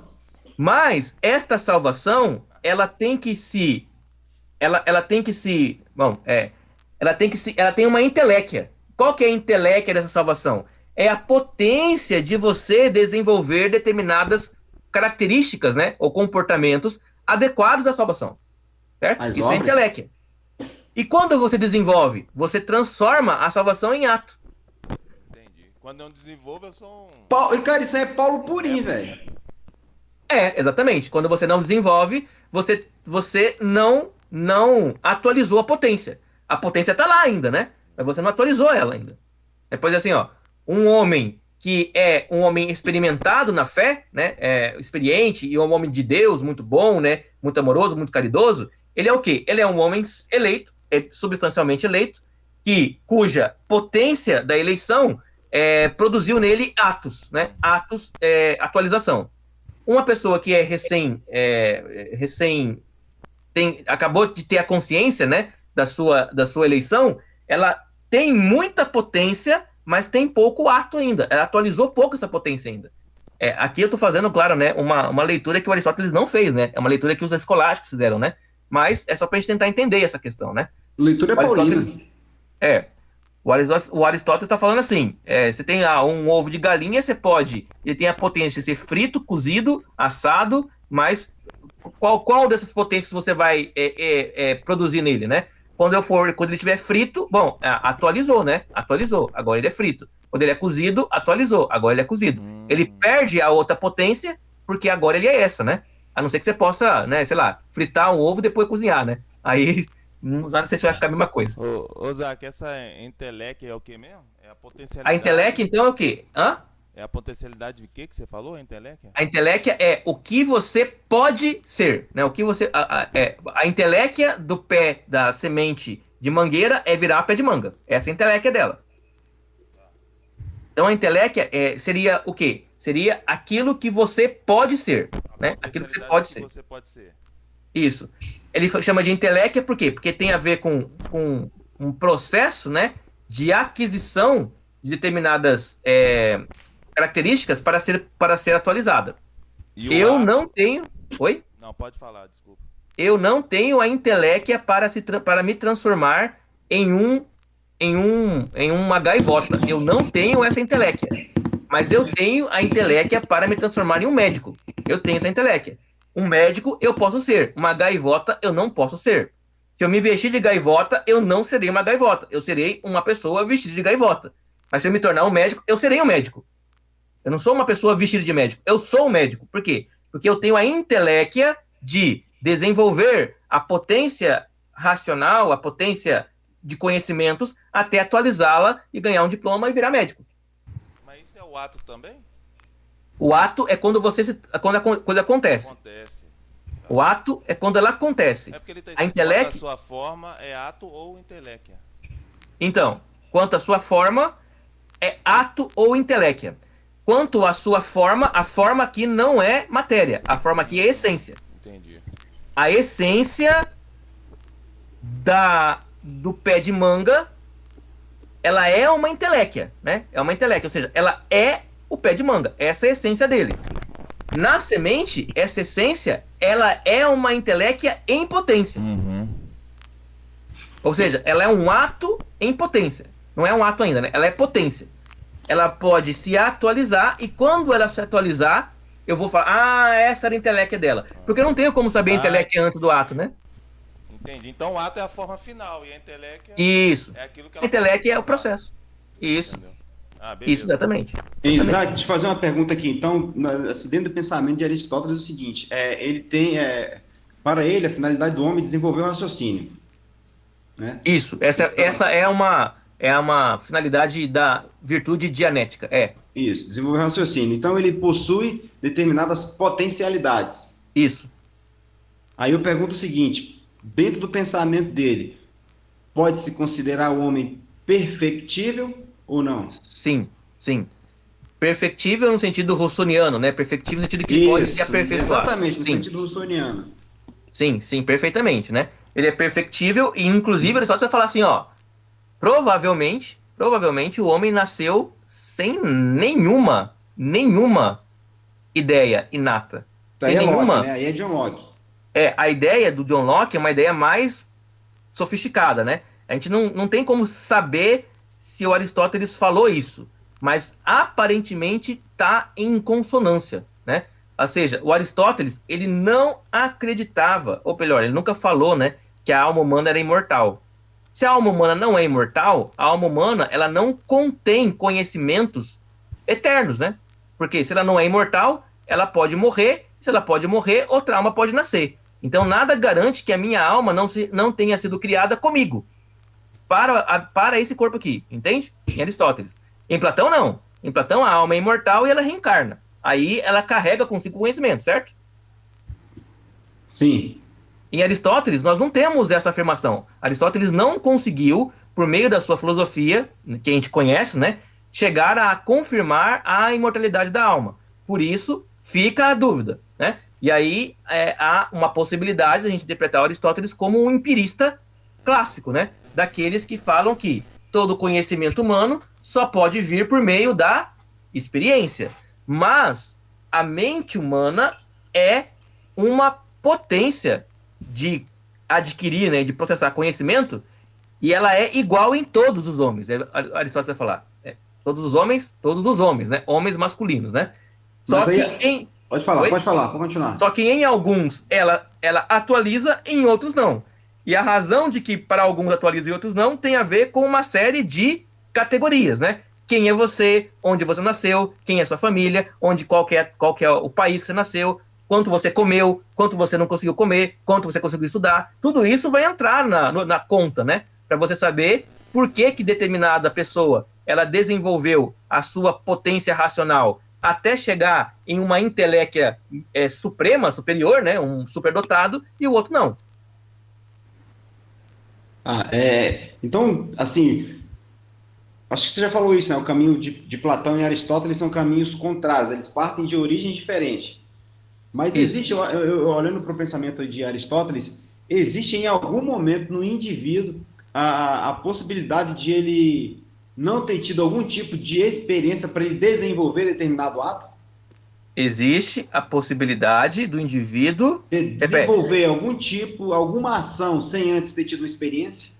Mas esta salvação, ela tem uma inteléquia. Qual que é a inteléquia dessa salvação? É a potência de você desenvolver determinadas características, né, ou comportamentos adequados à salvação. Certo? Isso é inteléquia. E quando você desenvolve, você transforma a salvação em ato. Entendi. Quando eu não desenvolvo, eu sou um... Cara, isso aí é Paulo Purim, velho. Exatamente. Quando você não desenvolve, você não atualizou a potência. A potência tá lá ainda, né? Mas você não atualizou ela ainda. Depois, assim, ó, um homem que é um homem experimentado na fé, né? Experiente e um homem de Deus, muito bom, né? Muito amoroso, muito caridoso. Ele é o quê? Ele é um homem eleito, substancialmente eleito, cuja potência da eleição produziu nele atos, né? Atualização. Uma pessoa que acabou de ter a consciência, né, da sua eleição, ela tem muita potência, mas tem pouco ato ainda. Ela atualizou pouco essa potência ainda. Aqui eu estou fazendo, claro, né, uma leitura que o Aristóteles não fez, né? É uma leitura que os escolásticos fizeram, né? Mas é só para a gente tentar entender essa questão, né? Leitura paulina. O Aristóteles está falando assim, você tem um ovo de galinha, ele tem a potência de ser frito, cozido, assado, mas qual dessas potências você vai produzir nele, né? Quando ele estiver frito, bom, atualizou, né? Atualizou, agora ele é frito. Quando ele é cozido, atualizou, agora ele é cozido. Ele perde a outra potência, porque agora ele é essa, né? A não ser que você possa, né, sei lá, fritar um ovo e depois cozinhar, né? Aí... não sei se vai ficar a mesma coisa. Ô Zac, essa inteléquia é o que mesmo? É a potencialidade? A inteléquia, então, é o quê? Hã? É a potencialidade de quê que você falou, a inteléquia? A inteléquia é o que você pode ser, né? O que você a inteléquia do pé da semente de mangueira é virar pé de manga. Essa é a inteléquia dela. Então a inteléquia seria o quê? Seria aquilo que você pode ser, né? Aquilo que você pode ser. Você pode ser. Isso. Ele chama de inteléquia por quê? Porque tem a ver com um processo, né, de aquisição de determinadas características para ser atualizada. E o Eu ato- não tenho... Oi? Não, pode falar, desculpa. Eu não tenho a inteléquia para me transformar em uma gaivota. Eu não tenho essa inteléquia. Mas eu tenho a inteléquia para me transformar em um médico. Eu tenho essa inteléquia. Um médico eu posso ser. Uma gaivota eu não posso ser. Se eu me vestir de gaivota, eu não serei uma gaivota. Eu serei uma pessoa vestida de gaivota. Mas se eu me tornar um médico, eu serei um médico. Eu não sou uma pessoa vestida de médico. Eu sou um médico. Por quê? Porque eu tenho a inteléquia de desenvolver a potência racional, a potência de conhecimentos, até atualizá-la e ganhar um diploma e virar médico. Mas isso é o ato também? O ato é quando quando a coisa acontece. Acontece. O ato é quando ela acontece. É porque ele tá A inteléquia... a sua forma é ato ou inteléquia. Então, quanto à sua forma, é ato ou inteléquia. Quanto à sua forma, a forma aqui não é matéria. A forma aqui é essência. Entendi. A essência do pé de manga, ela é uma inteléquia, né? É uma inteléquia, ou seja, ela é o pé de manga. Essa é a essência dele. Na semente, essa essência, ela é uma inteléquia em potência. Ou seja, ela é um ato em potência. Não é um ato ainda, né? Ela é potência. Ela pode se atualizar e quando ela se atualizar, eu vou falar, essa era a inteléquia dela. Porque eu não tenho como saber a inteléquia antes do ato, né? Entendi. Então o ato é a forma final e a inteléquia Isso. é aquilo que A ela inteléquia é o pode processo. Isso. Entendeu? Ah, beleza. Isso, exatamente. Isaac, deixa eu fazer uma pergunta aqui. Então, assim, dentro do pensamento de Aristóteles é o seguinte: ele tem, para ele, a finalidade do homem é desenvolver o raciocínio, né? Isso. Essa é uma finalidade da virtude dianética. Isso, desenvolver o raciocínio. Então, ele possui determinadas potencialidades. Isso. Aí eu pergunto o seguinte: dentro do pensamento dele, pode-se considerar o homem perfectível ou não? Sim, sim. Perfectível no sentido russoniano, né? Perfectível no sentido que ele pode se Isso, aperfeiçoar. exatamente, no Sim. sentido russoniano. Sim, sim, perfeitamente, né? Ele é perfectível e, inclusive, ele só vai falar assim, ó, provavelmente o homem nasceu sem nenhuma ideia inata. Daí Sem é nenhuma... Locke, né? Aí é John Locke. A ideia do John Locke é uma ideia mais sofisticada, né? A gente não tem como saber se o Aristóteles falou isso, mas aparentemente está em consonância, né? Ou seja, o Aristóteles, ele não acreditava, ou melhor, ele nunca falou, né, que a alma humana era imortal. Se a alma humana não é imortal, a alma humana, ela não contém conhecimentos eternos, né? Porque se ela não é imortal, ela pode morrer, se ela pode morrer, outra alma pode nascer. Então nada garante que a minha alma não tenha sido criada comigo, para esse corpo aqui, entende? Em Aristóteles. Em Platão, não. Em Platão, a alma é imortal e ela reencarna. Aí ela carrega consigo conhecimento, certo? Sim. Em Aristóteles, nós não temos essa afirmação. Aristóteles não conseguiu, por meio da sua filosofia, que a gente conhece, né, chegar a confirmar a imortalidade da alma. Por isso, fica a dúvida, né? E aí há uma possibilidade de a gente interpretar Aristóteles como um empirista clássico, né? Daqueles que falam que todo conhecimento humano só pode vir por meio da experiência. Mas a mente humana é uma potência de adquirir, né, de processar conhecimento, e ela é igual em todos os homens. Aristóteles vai falar, todos os homens, né, homens masculinos, né? Só Mas que aí, pode falar, pode continuar. Só que em alguns ela atualiza, em outros não. E a razão de que para alguns atualiza e outros não tem a ver com uma série de categorias, né? Quem é você, onde você nasceu, quem é sua família, qual que é o país que você nasceu, quanto você comeu, quanto você não conseguiu comer, quanto você conseguiu estudar. Tudo isso vai entrar na conta, né? Para você saber por que determinada pessoa ela desenvolveu a sua potência racional até chegar em uma inteléquia suprema, superior, né, um superdotado, e o outro não. Então, assim, acho que você já falou isso, né? O caminho de Platão e Aristóteles são caminhos contrários, eles partem de origens diferentes. Mas Isso. existe, olhando para o pensamento de Aristóteles, existe em algum momento no indivíduo a possibilidade de ele não ter tido algum tipo de experiência para ele desenvolver determinado ato? Existe a possibilidade do indivíduo Desenvolver alguma ação sem antes ter tido uma experiência?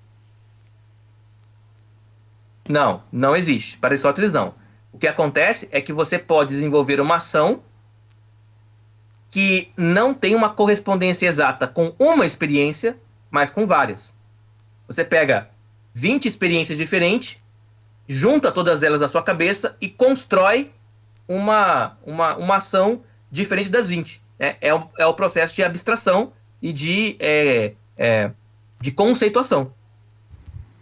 Não, não existe. Para Aristóteles, não. O que acontece é que você pode desenvolver uma ação que não tem uma correspondência exata com uma experiência, mas com várias. Você pega 20 experiências diferentes, junta todas elas na sua cabeça e constrói uma ação diferente das 20. É o processo de abstração e de conceituação.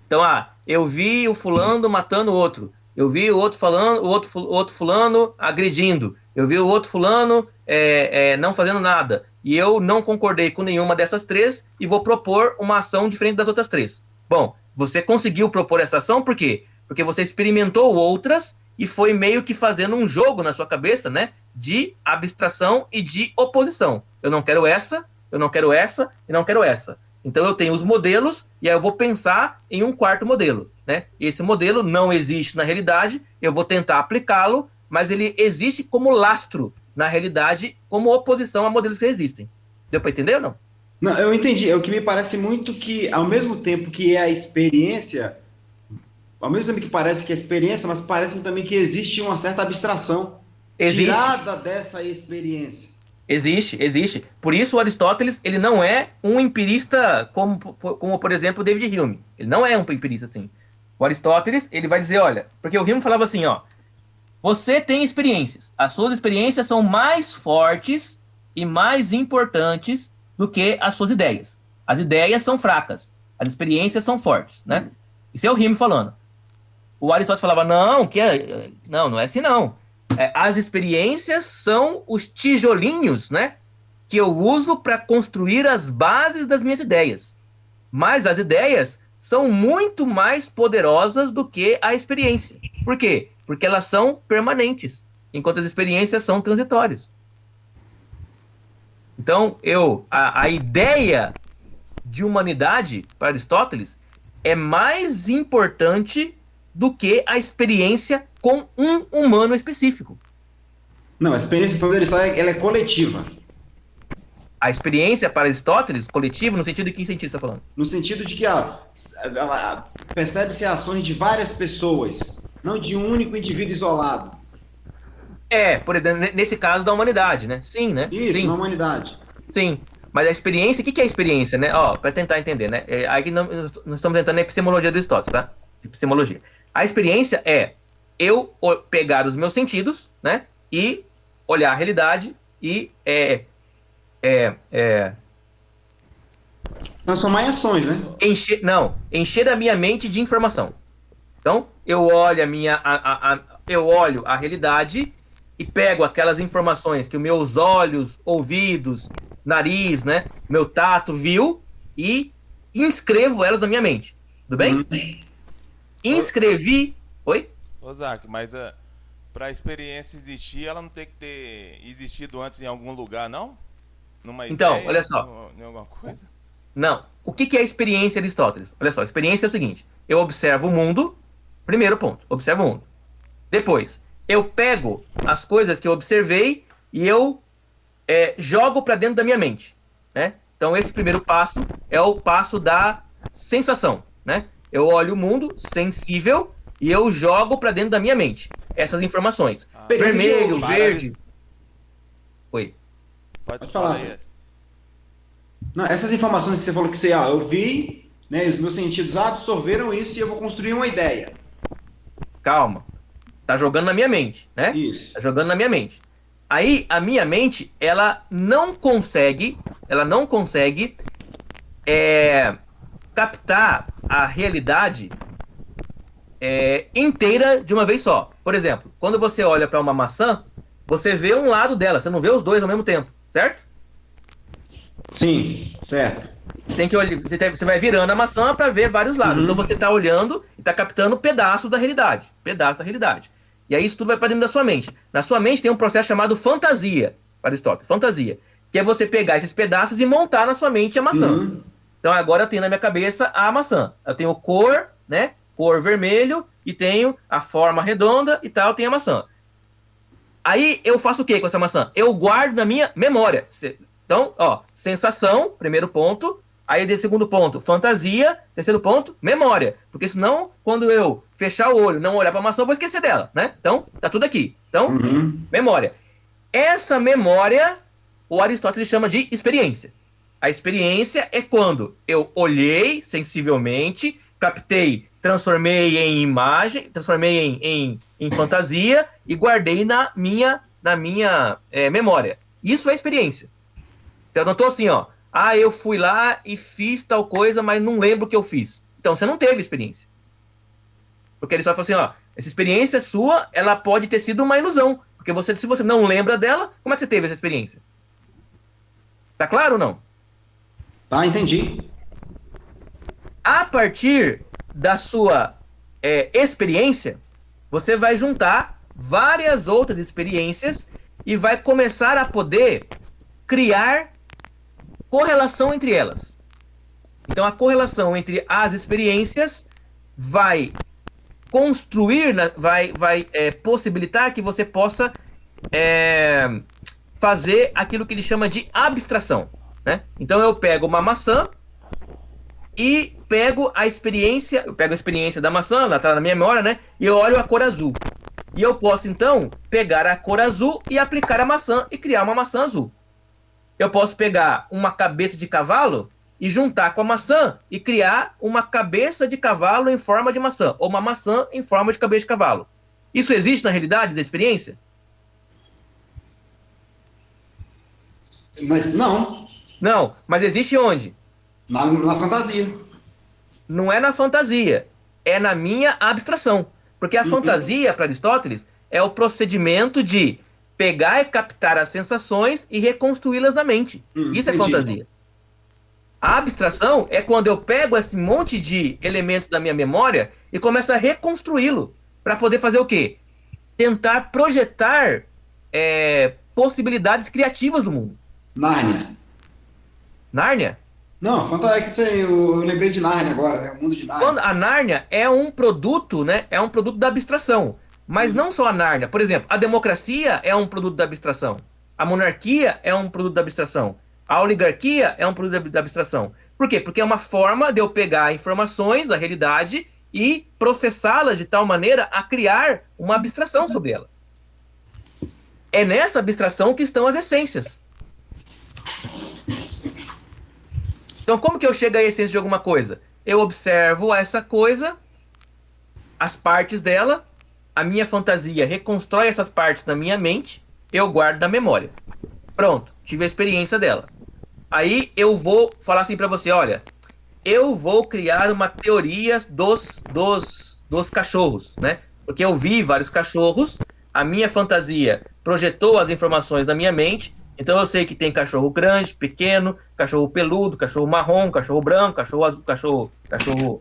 Então, eu vi o fulano matando o outro. Eu vi o outro fulano agredindo. Eu vi o outro fulano não fazendo nada. E eu não concordei com nenhuma dessas três e vou propor uma ação diferente das outras três. Bom, você conseguiu propor essa ação por quê? Porque você experimentou outras e foi meio que fazendo um jogo na sua cabeça, né? De abstração e de oposição. Eu não quero essa, eu não quero essa e não quero essa. Então eu tenho os modelos e aí eu vou pensar em um quarto modelo, né? Esse modelo não existe na realidade, eu vou tentar aplicá-lo, mas ele existe como lastro na realidade, como oposição a modelos que existem. Deu para entender ou não? Não, eu entendi. É o que me parece muito que, ao mesmo tempo que é a experiência, ao mesmo tempo que parece que é experiência, mas parece também que existe uma certa abstração tirada dessa experiência. Existe. Por isso o Aristóteles, ele não é um empirista como por exemplo, o David Hume. Ele não é um empirista assim. O Aristóteles, ele vai dizer, olha, porque o Hume falava assim, você tem experiências. As suas experiências são mais fortes e mais importantes do que as suas ideias. As ideias são fracas, as experiências são fortes, né? Isso é o Hume falando. O Aristóteles falava, não é assim não. As experiências são os tijolinhos, né, que eu uso para construir as bases das minhas ideias. Mas as ideias são muito mais poderosas do que a experiência. Por quê? Porque elas são permanentes, enquanto as experiências são transitórias. Então, a ideia de humanidade, para Aristóteles, é mais importante do que a experiência com um humano específico. Não, a experiência, quando ele fala, ela é coletiva. A experiência para Aristóteles, coletiva, no sentido de que sentido você está falando? No sentido de que percebe-se ações de várias pessoas, não de um único indivíduo isolado. Por exemplo, nesse caso da humanidade, né? Sim, né? Isso, Sim. na humanidade. Sim. Mas a experiência, o que é a experiência, né? Para tentar entender, né? Aqui nós estamos entrando na epistemologia de Aristóteles, tá? Epistemologia. A experiência é eu pegar os meus sentidos, né? E olhar a realidade e transformar em ações, né? Encher a minha mente de informação. Então, eu olho eu olho a realidade e pego aquelas informações que os meus olhos, ouvidos, nariz, né, meu tato viu e inscrevo elas na minha mente. Tudo bem? Inscrevi. Oi? Ô, Zac, mas para a experiência existir, ela não tem que ter existido antes em algum lugar, não? Numa Então, ideia, olha só. em alguma coisa? Não. O que é a experiência, Aristóteles? Olha só, a experiência é o seguinte: eu observo o mundo. Primeiro ponto, observo o mundo. Depois, eu pego as coisas que eu observei e eu jogo para dentro da minha mente, né? Então, esse primeiro passo é o passo da sensação, né? Eu olho o mundo sensível e eu jogo para dentro da minha mente essas informações. Vermelho, verde. Oi. Pode falar aí. Não, essas informações que você falou que eu vi, né, os meus sentidos absorveram isso e eu vou construir uma ideia. Calma. Tá jogando na minha mente, né? Isso. Tá jogando na minha mente. Aí, a minha mente, ela não consegue captar a realidade inteira de uma vez só. Por exemplo, quando você olha para uma maçã, você vê um lado dela, você não vê os dois ao mesmo tempo, certo? Sim, certo. Tem que olhar, você vai virando a maçã para ver vários lados. Então você está olhando e está captando pedaços da realidade. Pedaços da realidade. E aí isso tudo vai para dentro da sua mente. Na sua mente tem um processo chamado fantasia, Aristóteles. Fantasia. Que é você pegar esses pedaços e montar na sua mente a maçã. Então agora eu tenho na minha cabeça a maçã. Eu tenho cor, né? Cor vermelho, e tenho a forma redonda e tal, eu tenho a maçã. Aí eu faço o que com essa maçã? Eu guardo na minha memória. Então, ó, sensação, primeiro ponto. Aí, de segundo ponto, fantasia. Terceiro ponto, memória. Porque senão, quando eu fechar o olho, não olhar para a maçã, eu vou esquecer dela, né? Então, tá tudo aqui. Então, memória. Essa memória, o Aristóteles chama de experiência. A experiência é quando eu olhei sensivelmente, captei, transformei em imagem, transformei em fantasia e guardei na minha memória. Isso é experiência. Então, eu não tô assim, ó. Ah, eu fui lá e fiz tal coisa, mas não lembro o que eu fiz. Então, você não teve experiência. Porque ele só falou assim, ó, essa experiência sua, ela pode ter sido uma ilusão. Porque se você não lembra dela, como é que você teve essa experiência? Tá claro ou não? Tá, entendi. A partir da sua experiência, você vai juntar várias outras experiências e vai começar a poder criar correlação entre elas. Então, a correlação entre as experiências vai construir, vai possibilitar que você possa fazer aquilo que ele chama de abstração, né? Então, eu pego uma maçã e pego a experiência da maçã, ela está na minha memória, né? E eu olho a cor azul. E eu posso, então, pegar a cor azul e aplicar a maçã e criar uma maçã azul. Eu posso pegar uma cabeça de cavalo e juntar com a maçã e criar uma cabeça de cavalo em forma de maçã, ou uma maçã em forma de cabeça de cavalo. Isso existe na realidade da experiência? Mas não. Não, mas existe onde? Na fantasia. Não é na fantasia, é na minha abstração. Porque a fantasia, para Aristóteles, é o procedimento de pegar e captar as sensações e reconstruí-las na mente. Isso é fantasia. A abstração é quando eu pego esse monte de elementos da minha memória e começo a reconstruí-lo para poder fazer o quê? Tentar projetar possibilidades criativas do mundo. Nárnia. Nárnia? Não, fantasia, eu lembrei de Nárnia agora, né? O mundo de Nárnia. A Nárnia é um produto, né? É um produto da abstração. Mas não só a Nárnia. Por exemplo, a democracia é um produto da abstração. A monarquia é um produto da abstração. A oligarquia é um produto da abstração. Por quê? Porque é uma forma de eu pegar informações da realidade e processá-las de tal maneira a criar uma abstração sobre ela. É nessa abstração que estão as essências. Então, como que eu chego à essência de alguma coisa? Eu observo essa coisa, as partes dela, a minha fantasia reconstrói essas partes na minha mente, eu guardo na memória. Pronto, tive a experiência dela. Aí eu vou falar assim para você, olha, eu vou criar uma teoria dos cachorros, né? Porque eu vi vários cachorros, a minha fantasia projetou as informações na minha mente, então eu sei que tem cachorro grande, pequeno, cachorro peludo, cachorro marrom, cachorro branco, cachorro azul, cachorro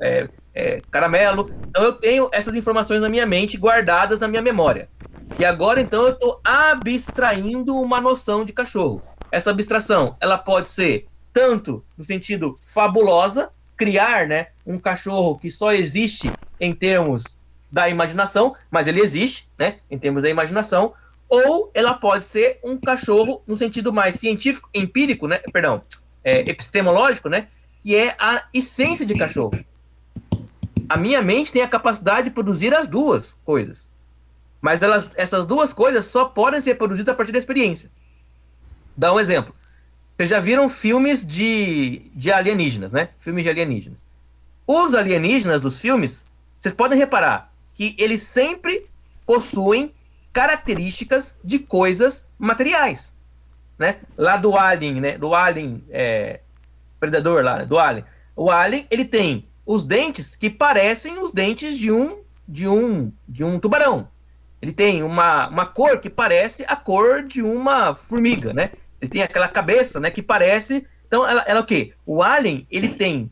caramelo. Então eu tenho essas informações na minha mente guardadas na minha memória. E agora então eu estou abstraindo uma noção de cachorro. Essa abstração, ela pode ser tanto no sentido fabulosa, criar, né, um cachorro que só existe em termos da imaginação, mas ele existe, né, em termos da imaginação, ou ela pode ser um cachorro no sentido mais científico, empírico, né, epistemológico, né, que é a essência de cachorro. A minha mente tem a capacidade de produzir as duas coisas, mas essas duas coisas só podem ser produzidas a partir da experiência. Dá um exemplo. Vocês já viram filmes de alienígenas, né? Filmes de alienígenas. Os alienígenas dos filmes, vocês podem reparar que eles sempre possuem características de coisas materiais, né? Lá do Alien, né? Do Alien Predador lá, né? Do Alien. O Alien, ele tem os dentes que parecem os dentes de um de um tubarão. Ele tem uma cor que parece a cor de uma formiga, né? Ele tem aquela cabeça, né, que parece... Então, ela é o quê? O alien, ele tem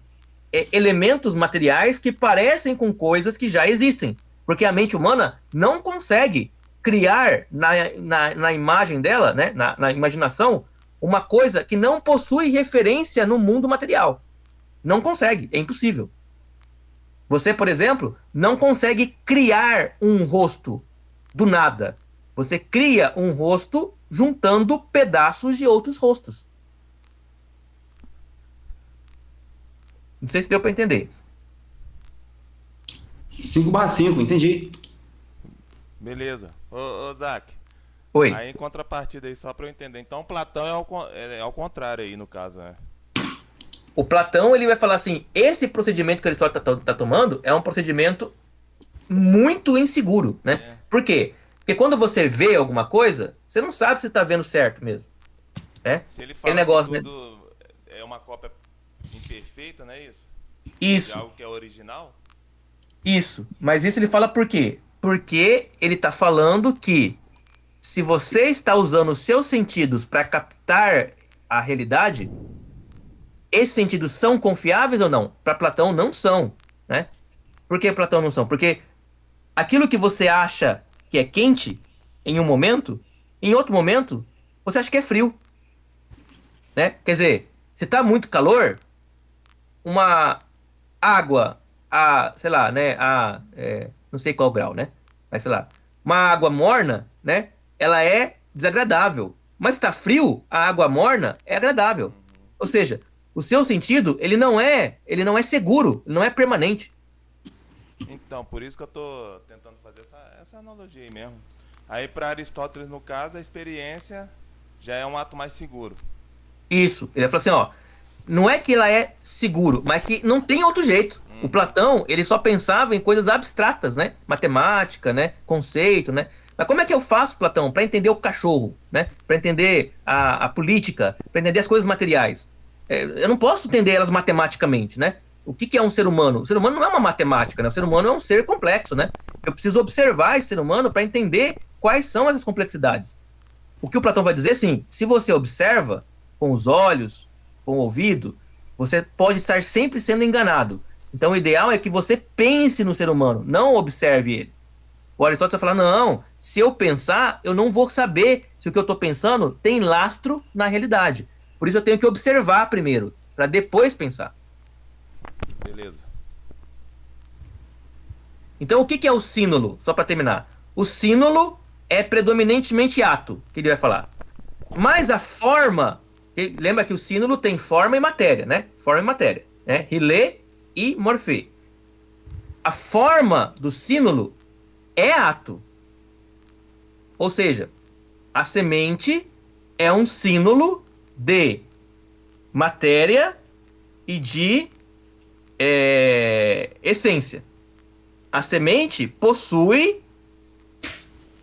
elementos materiais que parecem com coisas que já existem. Porque a mente humana não consegue criar na imagem dela, né, na imaginação, uma coisa que não possui referência no mundo material. Não consegue, é impossível. Você, por exemplo, não consegue criar um rosto do nada. Você cria um rosto juntando pedaços de outros rostos. Não sei se deu para entender. 5/5, entendi. Beleza. Ô Zac. Oi. Aí em contrapartida aí, só pra eu entender. Então Platão é ao contrário aí, no caso, né? O Platão, ele vai falar assim, esse procedimento que Aristóteles tá tomando é um procedimento muito inseguro, né? Por quê? Porque quando você vê alguma coisa, você não sabe se tá vendo certo mesmo. Né? Se ele fala negócio, que tudo é uma cópia imperfeita, não é isso? Isso. De algo que é original? Isso. Mas isso ele fala por quê? Porque ele tá falando que se você está usando os seus sentidos para captar a realidade, esses sentidos são confiáveis ou não? Para Platão, não são, né? Por que Platão não são? Porque aquilo que você acha que é quente em um momento, em outro momento, você acha que é frio, né? Quer dizer, se tá muito calor, uma água sei lá, né? Não sei qual grau, né? Mas sei lá, uma água morna, né? Ela é desagradável. Mas se tá frio, a água morna é agradável. Ou seja, o seu sentido, ele não é seguro, ele não é permanente. Então, por isso que eu tô tentando fazer essa analogia aí mesmo. Aí para Aristóteles, no caso, a experiência já é um ato mais seguro. Isso. Ele falou assim, ó, não é que ela é seguro, mas que não tem outro jeito. O Platão, ele só pensava em coisas abstratas, né? Matemática, né? Conceito, né? Mas como é que eu faço, Platão, para entender o cachorro, né? Para entender a política, para entender as coisas materiais? Eu não posso entender elas matematicamente, né? O que é um ser humano? O ser humano não é uma matemática, né? O ser humano é um ser complexo, né? Eu preciso observar esse ser humano para entender quais são essas complexidades. O que o Platão vai dizer, assim, se você observa com os olhos, com o ouvido, você pode estar sempre sendo enganado. Então o ideal é que você pense no ser humano, não observe ele. O Aristóteles vai falar, não, se eu pensar, eu não vou saber se o que eu estou pensando tem lastro na realidade. Por isso eu tenho que observar primeiro, para depois pensar. Beleza. Então o que é o sínulo? Só para terminar. O sínulo é predominantemente ato, que ele vai falar. Mas a forma, lembra que o sínulo tem forma e matéria, né? Forma e matéria, né? Rilê e morfê. A forma do sínulo é ato. Ou seja, a semente é um sínulo de matéria e de essência. A semente possui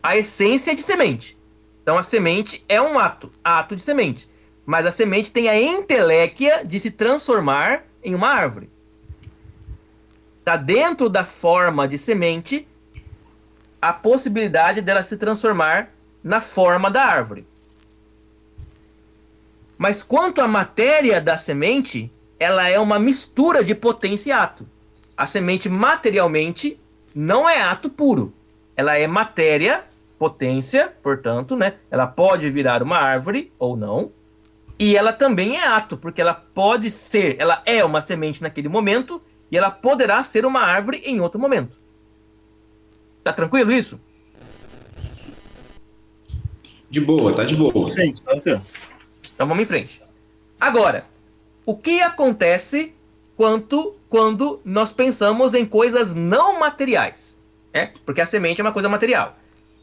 a essência de semente. Então a semente é um ato de semente. Mas a semente tem a inteléquia de se transformar em uma árvore. Está dentro da forma de semente a possibilidade dela se transformar na forma da árvore. Mas quanto à matéria da semente, ela é uma mistura de potência e ato. A semente materialmente não é ato puro. Ela é matéria, potência, portanto, né? Ela pode virar uma árvore ou não. E ela também é ato, porque ela pode ser, ela é uma semente naquele momento e ela poderá ser uma árvore em outro momento. Tá tranquilo isso? De boa, tá de boa. Sim, tá ok. Então vamos em frente. Agora, o que acontece quando nós pensamos em coisas não materiais? Porque a semente é uma coisa material.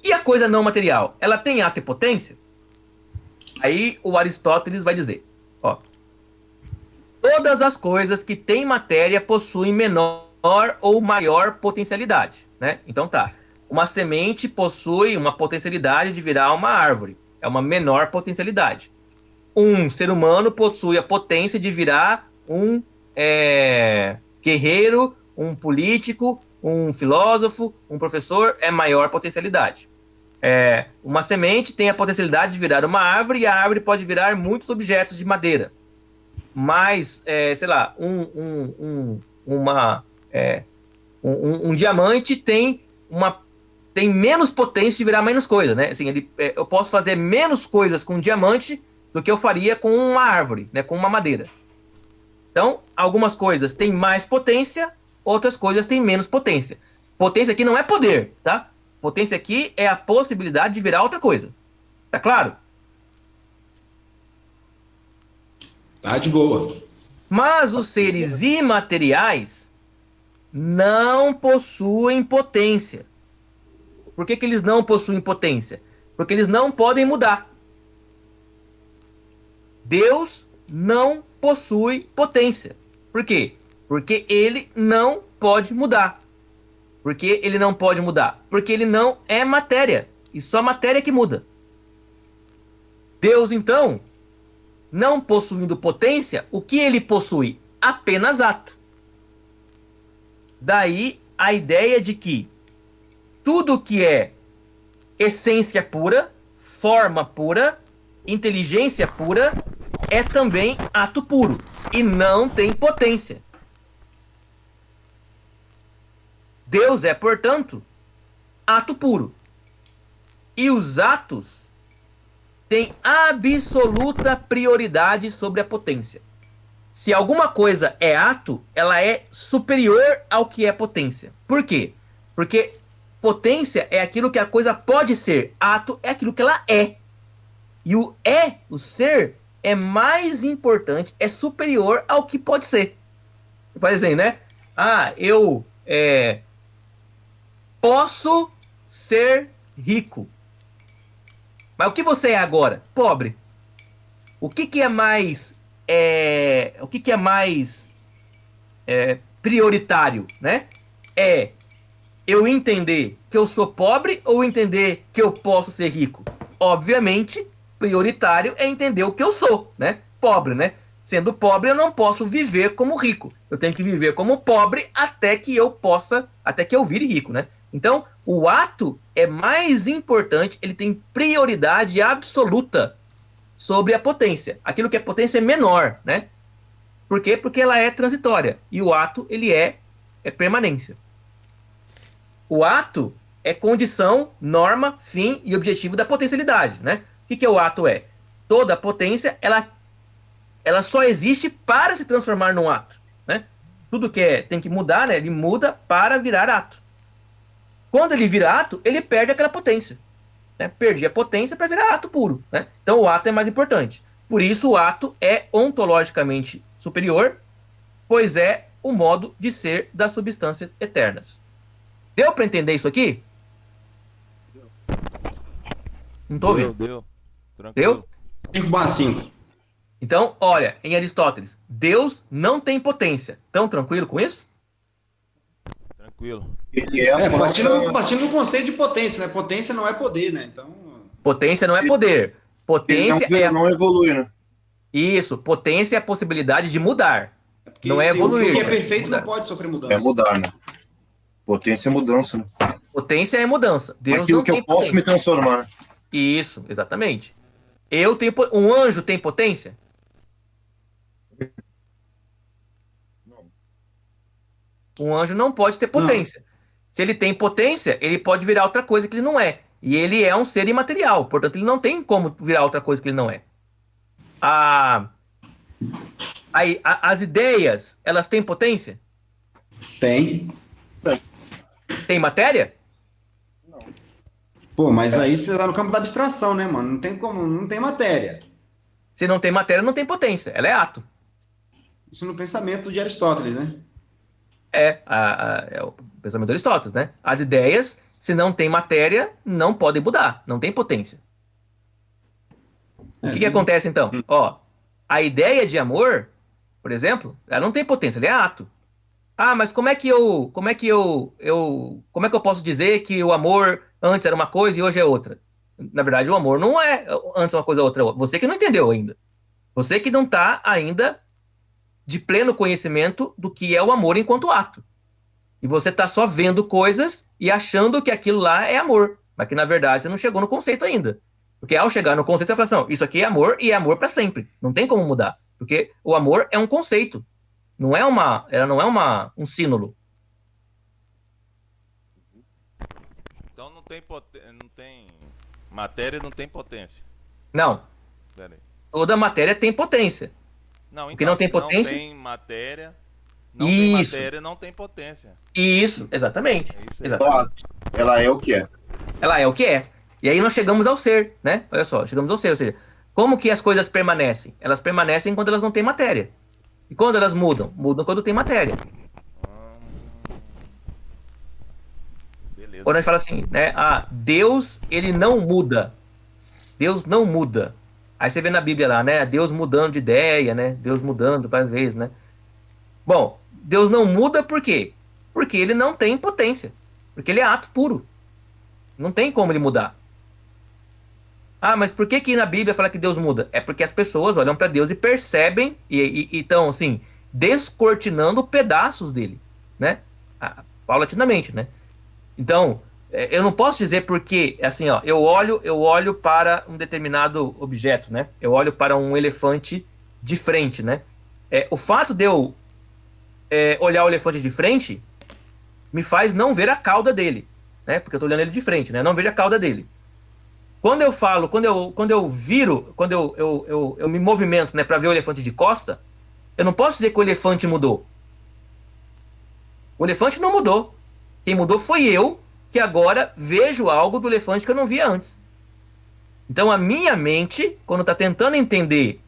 E a coisa não material, ela tem ato e potência? Aí o Aristóteles vai dizer, ó, todas as coisas que têm matéria possuem menor ou maior potencialidade, né? Então tá, uma semente possui uma potencialidade de virar uma árvore, é uma menor potencialidade. Um ser humano possui a potência de virar um guerreiro, um político, um filósofo, um professor, é maior potencialidade. Uma semente tem a potencialidade de virar uma árvore, e a árvore pode virar muitos objetos de madeira. Mas, sei lá, um diamante tem menos potência de virar menos coisa, né? Assim, eu posso fazer menos coisas com um diamante do que eu faria com uma árvore, né? Com uma madeira. Então, algumas coisas têm mais potência, outras coisas têm menos potência. Potência aqui não é poder, tá? Potência aqui é a possibilidade de virar outra coisa. Tá claro? Tá de boa. Mas os seres imateriais não possuem potência. Por que eles não possuem potência? Porque eles não podem mudar. Deus não possui potência. Por quê? Porque ele não pode mudar. Por que ele não pode mudar? Porque ele não é matéria. E só matéria que muda. Deus, então, não possuindo potência, o que ele possui? Apenas ato. Daí a ideia de que tudo que é essência pura, forma pura, inteligência pura, é também ato puro. E não tem potência. Deus é, portanto, ato puro. E os atos têm absoluta prioridade sobre a potência. Se alguma coisa é ato, ela é superior ao que é potência. Por quê? Porque potência é aquilo que a coisa pode ser. Ato é aquilo que ela é. E o ser, é mais importante, é superior ao que pode ser. Por exemplo, né? Eu posso ser rico. Mas o que você é agora? Pobre. O que é mais prioritário, né? É eu entender que eu sou pobre ou entender que eu posso ser rico? Obviamente, prioritário é entender o que eu sou, né? Pobre, né? Sendo pobre, eu não posso viver como rico. Eu tenho que viver como pobre até que eu vire rico, né? Então, o ato é mais importante, ele tem prioridade absoluta sobre a potência. Aquilo que é potência é menor, né? Por quê? Porque ela é transitória. E o ato, ele é permanência. O ato é condição, norma, fim e objetivo da potencialidade, né? O que o ato é? Toda potência, ela só existe para se transformar num ato, né? Tudo que tem que mudar, né? Ele muda para virar ato. Quando ele vira ato, ele perde aquela potência. Né? Perdi a potência para virar ato puro. Né? Então o ato é mais importante. Por isso o ato é ontologicamente superior, pois é o modo de ser das substâncias eternas. Deu para entender isso aqui? Não tô ouvindo. Deu. Tranquilo. Deu? 5/5. Então, olha, em Aristóteles, Deus não tem potência. Tão tranquilo com isso? Tranquilo. Partindo do conceito de potência, né? Potência não é poder, né? Então. Potência não é poder. Potência não evolui, né? Isso, potência é a possibilidade de mudar. Não é evoluir. O que é perfeito não pode sofrer mudança. É mudar, né? Potência é mudança, né? Potência é mudança. Deus aquilo não que tem eu posso potência. me transformar, né? Isso, exatamente. Um anjo tem potência? Não. Um anjo não pode ter potência. Não. Se ele tem potência, ele pode virar outra coisa que ele não é. E ele é um ser imaterial, portanto, ele não tem como virar outra coisa que ele não é. As ideias, elas têm potência? Tem. Tem matéria? Não. Pô, mas aí você tá no campo da abstração, né, mano? Não tem como, não tem matéria. Se não tem matéria, não tem potência. Ela é ato. Isso no pensamento de Aristóteles, né? É o pensamento de Aristóteles, né? As ideias, se não tem matéria, não podem mudar. Não tem potência. O que acontece, então? Ó, a ideia de amor, por exemplo, ela não tem potência, ela é ato. Mas como é que eu posso dizer que o amor antes era uma coisa e hoje é outra? Na verdade, o amor não é antes uma coisa outra. Você que não entendeu ainda. Você que não está ainda de pleno conhecimento do que é o amor enquanto ato. E você está só vendo coisas e achando que aquilo lá é amor. Mas que, na verdade, você não chegou no conceito ainda. Porque ao chegar no conceito, você fala assim, não, isso aqui é amor e é amor para sempre. Não tem como mudar. Porque o amor é um conceito. Ela não é um símbolo. Então não tem matéria, não tem potência. Não. Pera aí. Toda matéria tem potência. Não, O que então, não tem se potência... não tem matéria, não tem potência. Isso, exatamente. É isso aí. Exatamente. Ela é o que é. Ela é o que é. E aí nós chegamos ao ser, né? Olha só, chegamos ao ser. Ou seja, como que as coisas permanecem? Elas permanecem quando elas não têm matéria. E quando elas mudam? Mudam quando tem matéria. Beleza. Quando a gente fala assim, né? Ah, Deus, ele não muda. Deus não muda. Aí você vê na Bíblia lá, né? Deus mudando de ideia, né? Deus mudando várias vezes, né? Bom, Deus não muda por quê? Porque ele não tem potência. Porque ele é ato puro. Não tem como ele mudar. Ah, mas por que na Bíblia fala que Deus muda? É porque as pessoas olham para Deus e percebem e estão, assim, descortinando pedaços dele, né? Paulatinamente, né? Então, eu não posso dizer porque, assim, ó, eu olho para um determinado objeto, né? Eu olho para um elefante de frente, né? O fato de eu olhar o elefante de frente me faz não ver a cauda dele, né? Porque eu tô olhando ele de frente, né? Não vejo a cauda dele. Quando eu falo, quando eu viro, quando eu me movimento, né, para ver o elefante de costa, eu não posso dizer que o elefante mudou. O elefante não mudou. Quem mudou foi eu, que agora vejo algo do elefante que eu não via antes. Então a minha mente, quando está tentando entender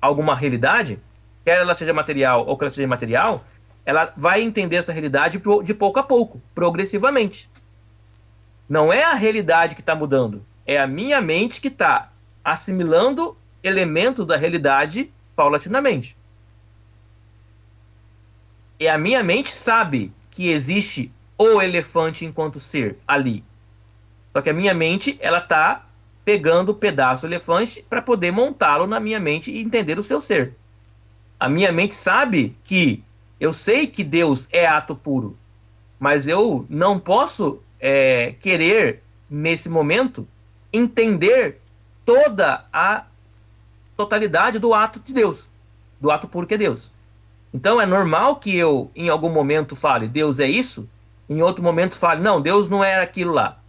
alguma realidade, quer ela seja material ou que ela seja imaterial, ela vai entender essa realidade de pouco a pouco, progressivamente. Não é a realidade que está mudando, é a minha mente que está assimilando elementos da realidade paulatinamente. E a minha mente sabe que existe o elefante enquanto ser ali. Só que a minha mente, ela está pegando o pedaço do elefante para poder montá-lo na minha mente e entender o seu ser. A minha mente sabe que eu sei que Deus é ato puro, mas eu não posso querer, nesse momento, entender toda a totalidade do ato de Deus, do ato puro que é Deus. Então é normal que eu, em algum momento, fale, Deus é isso, em outro momento fale, não, Deus não é aquilo lá.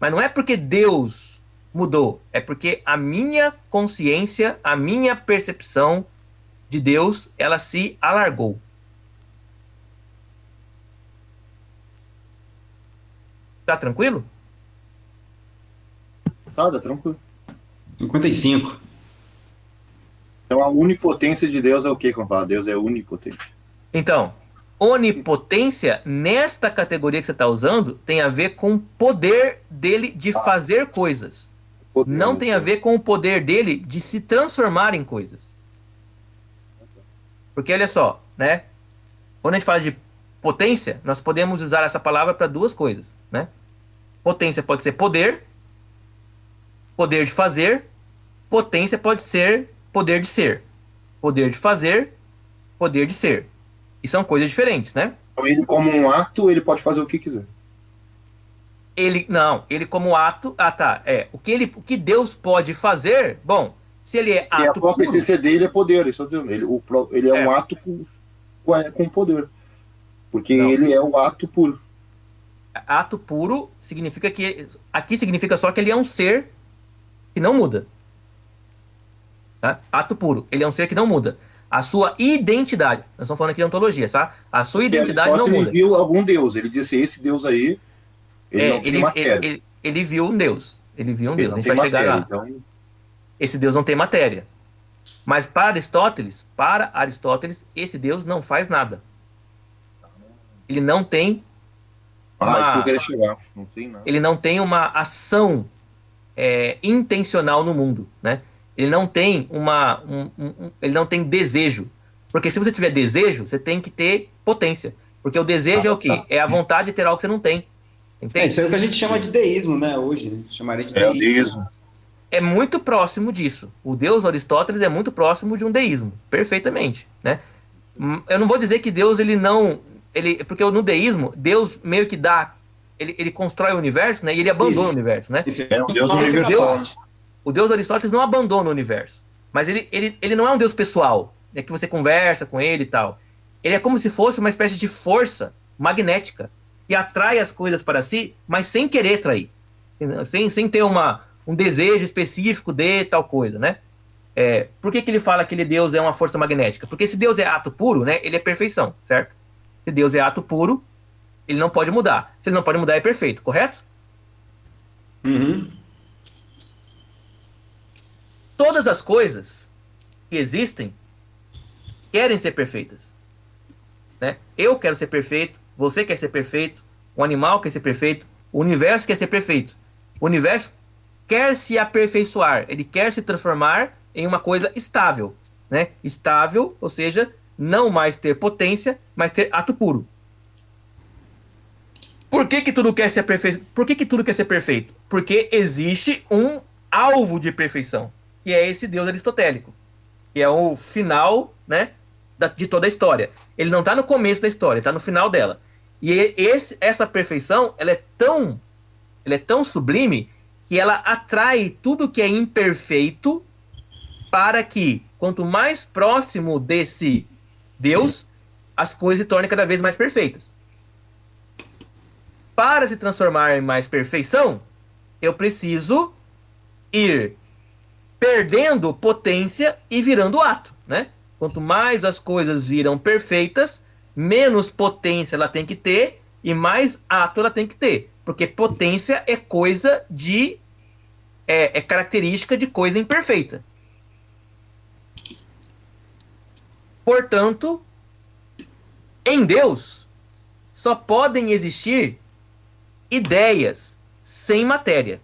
Mas não é porque Deus mudou, é porque a minha consciência, a minha percepção de Deus, ela se alargou. Tá tranquilo? Tá tranquilo. 55. Então a onipotência de Deus é o que quando fala Deus é onipotente? Então, onipotência, nesta categoria que você está usando, tem a ver com o poder dele de fazer coisas. Não tem a ver com o poder dele de se transformar em coisas. Porque olha só, né? Quando a gente fala de potência, nós podemos usar essa palavra para duas coisas, né? Potência pode ser poder, poder de fazer. Potência pode ser poder de ser. Poder de fazer, poder de ser. E são coisas diferentes, né? Então ele como um ato, ele pode fazer o que quiser. Ele como ato... Ah, tá. O que Deus pode fazer... Bom, se ele é ato e a própria puro, essência dele é poder. Isso eu tô dizendo. Ele é um ato com poder. Porque Não. ele é o ato puro. Ato puro significa que... Aqui significa só que ele é um ser que não muda. Tá? Ato puro. Ele é um ser que não muda. A sua identidade... Nós estamos falando aqui de ontologia, tá? A sua identidade não muda. Ele viu algum Deus. Ele disse, esse Deus aí... Ele não tem matéria. Ele viu um Deus. Ele viu um Deus. A gente vai matéria, chegar lá. Então... Esse Deus não tem matéria. Mas para Aristóteles, esse Deus não faz nada. Ele não tem isso que eu queria chegar. Não tem nada. Ele não tem uma ação intencional no mundo, né? Ele não tem ele não tem desejo. Porque se você tiver desejo, você tem que ter potência. Porque o desejo é o quê? É a vontade de ter algo que você não tem. Entende? Isso é o que a gente chama de deísmo, né? Hoje, né? Chamaria de deísmo. Deísmo. É muito próximo disso. O Deus Aristóteles é muito próximo de um deísmo. Perfeitamente, né? Eu não vou dizer que Deus ele não porque no deísmo, Deus meio que dá, ele constrói o universo, né? E ele abandona o universo, né? É um Deus universal. O Deus de Aristóteles não abandona o universo, mas ele não é um Deus pessoal, é que você conversa com ele e tal. Ele é como se fosse uma espécie de força magnética que atrai as coisas para si, mas sem querer atrair, sem ter um desejo específico de tal coisa, né? Por que ele fala que Deus é uma força magnética? Porque se Deus é ato puro, né, ele é perfeição, certo? Se Deus é ato puro, ele não pode mudar. Se ele não pode mudar, é perfeito, correto? Uhum. Todas as coisas que existem querem ser perfeitas, né? Eu quero ser perfeito, você quer ser perfeito, o animal quer ser perfeito, o universo quer ser perfeito. O universo quer se aperfeiçoar, ele quer se transformar em uma coisa estável, né? Estável, ou seja, não mais ter potência, mas ter ato puro. Por que tudo quer ser perfeito? Por que tudo quer ser perfeito? Porque existe um alvo de perfeição, que é esse Deus aristotélico, que é o final, né, de toda a história. Ele não está no começo da história, está no final dela. E essa perfeição, ela é tão sublime que ela atrai tudo que é imperfeito para que, quanto mais próximo desse Deus, as coisas se tornem cada vez mais perfeitas. Para se transformar em mais perfeição, eu preciso ir perdendo potência e virando ato, né? Quanto mais as coisas viram perfeitas, menos potência ela tem que ter e mais ato ela tem que ter. Porque potência é coisa de... é característica de coisa imperfeita. Portanto, em Deus, só podem existir ideias sem matéria.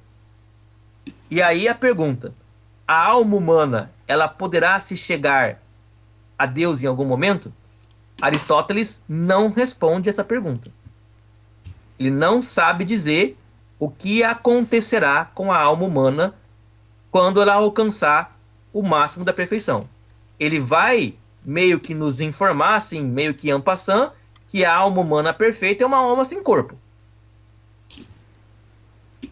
E aí a pergunta: a alma humana, ela poderá se chegar a Deus em algum momento? Aristóteles não responde essa pergunta. Ele não sabe dizer o que acontecerá com a alma humana quando ela alcançar o máximo da perfeição. Ele vai meio que nos informar, assim, meio que en passant, que a alma humana perfeita é uma alma sem corpo.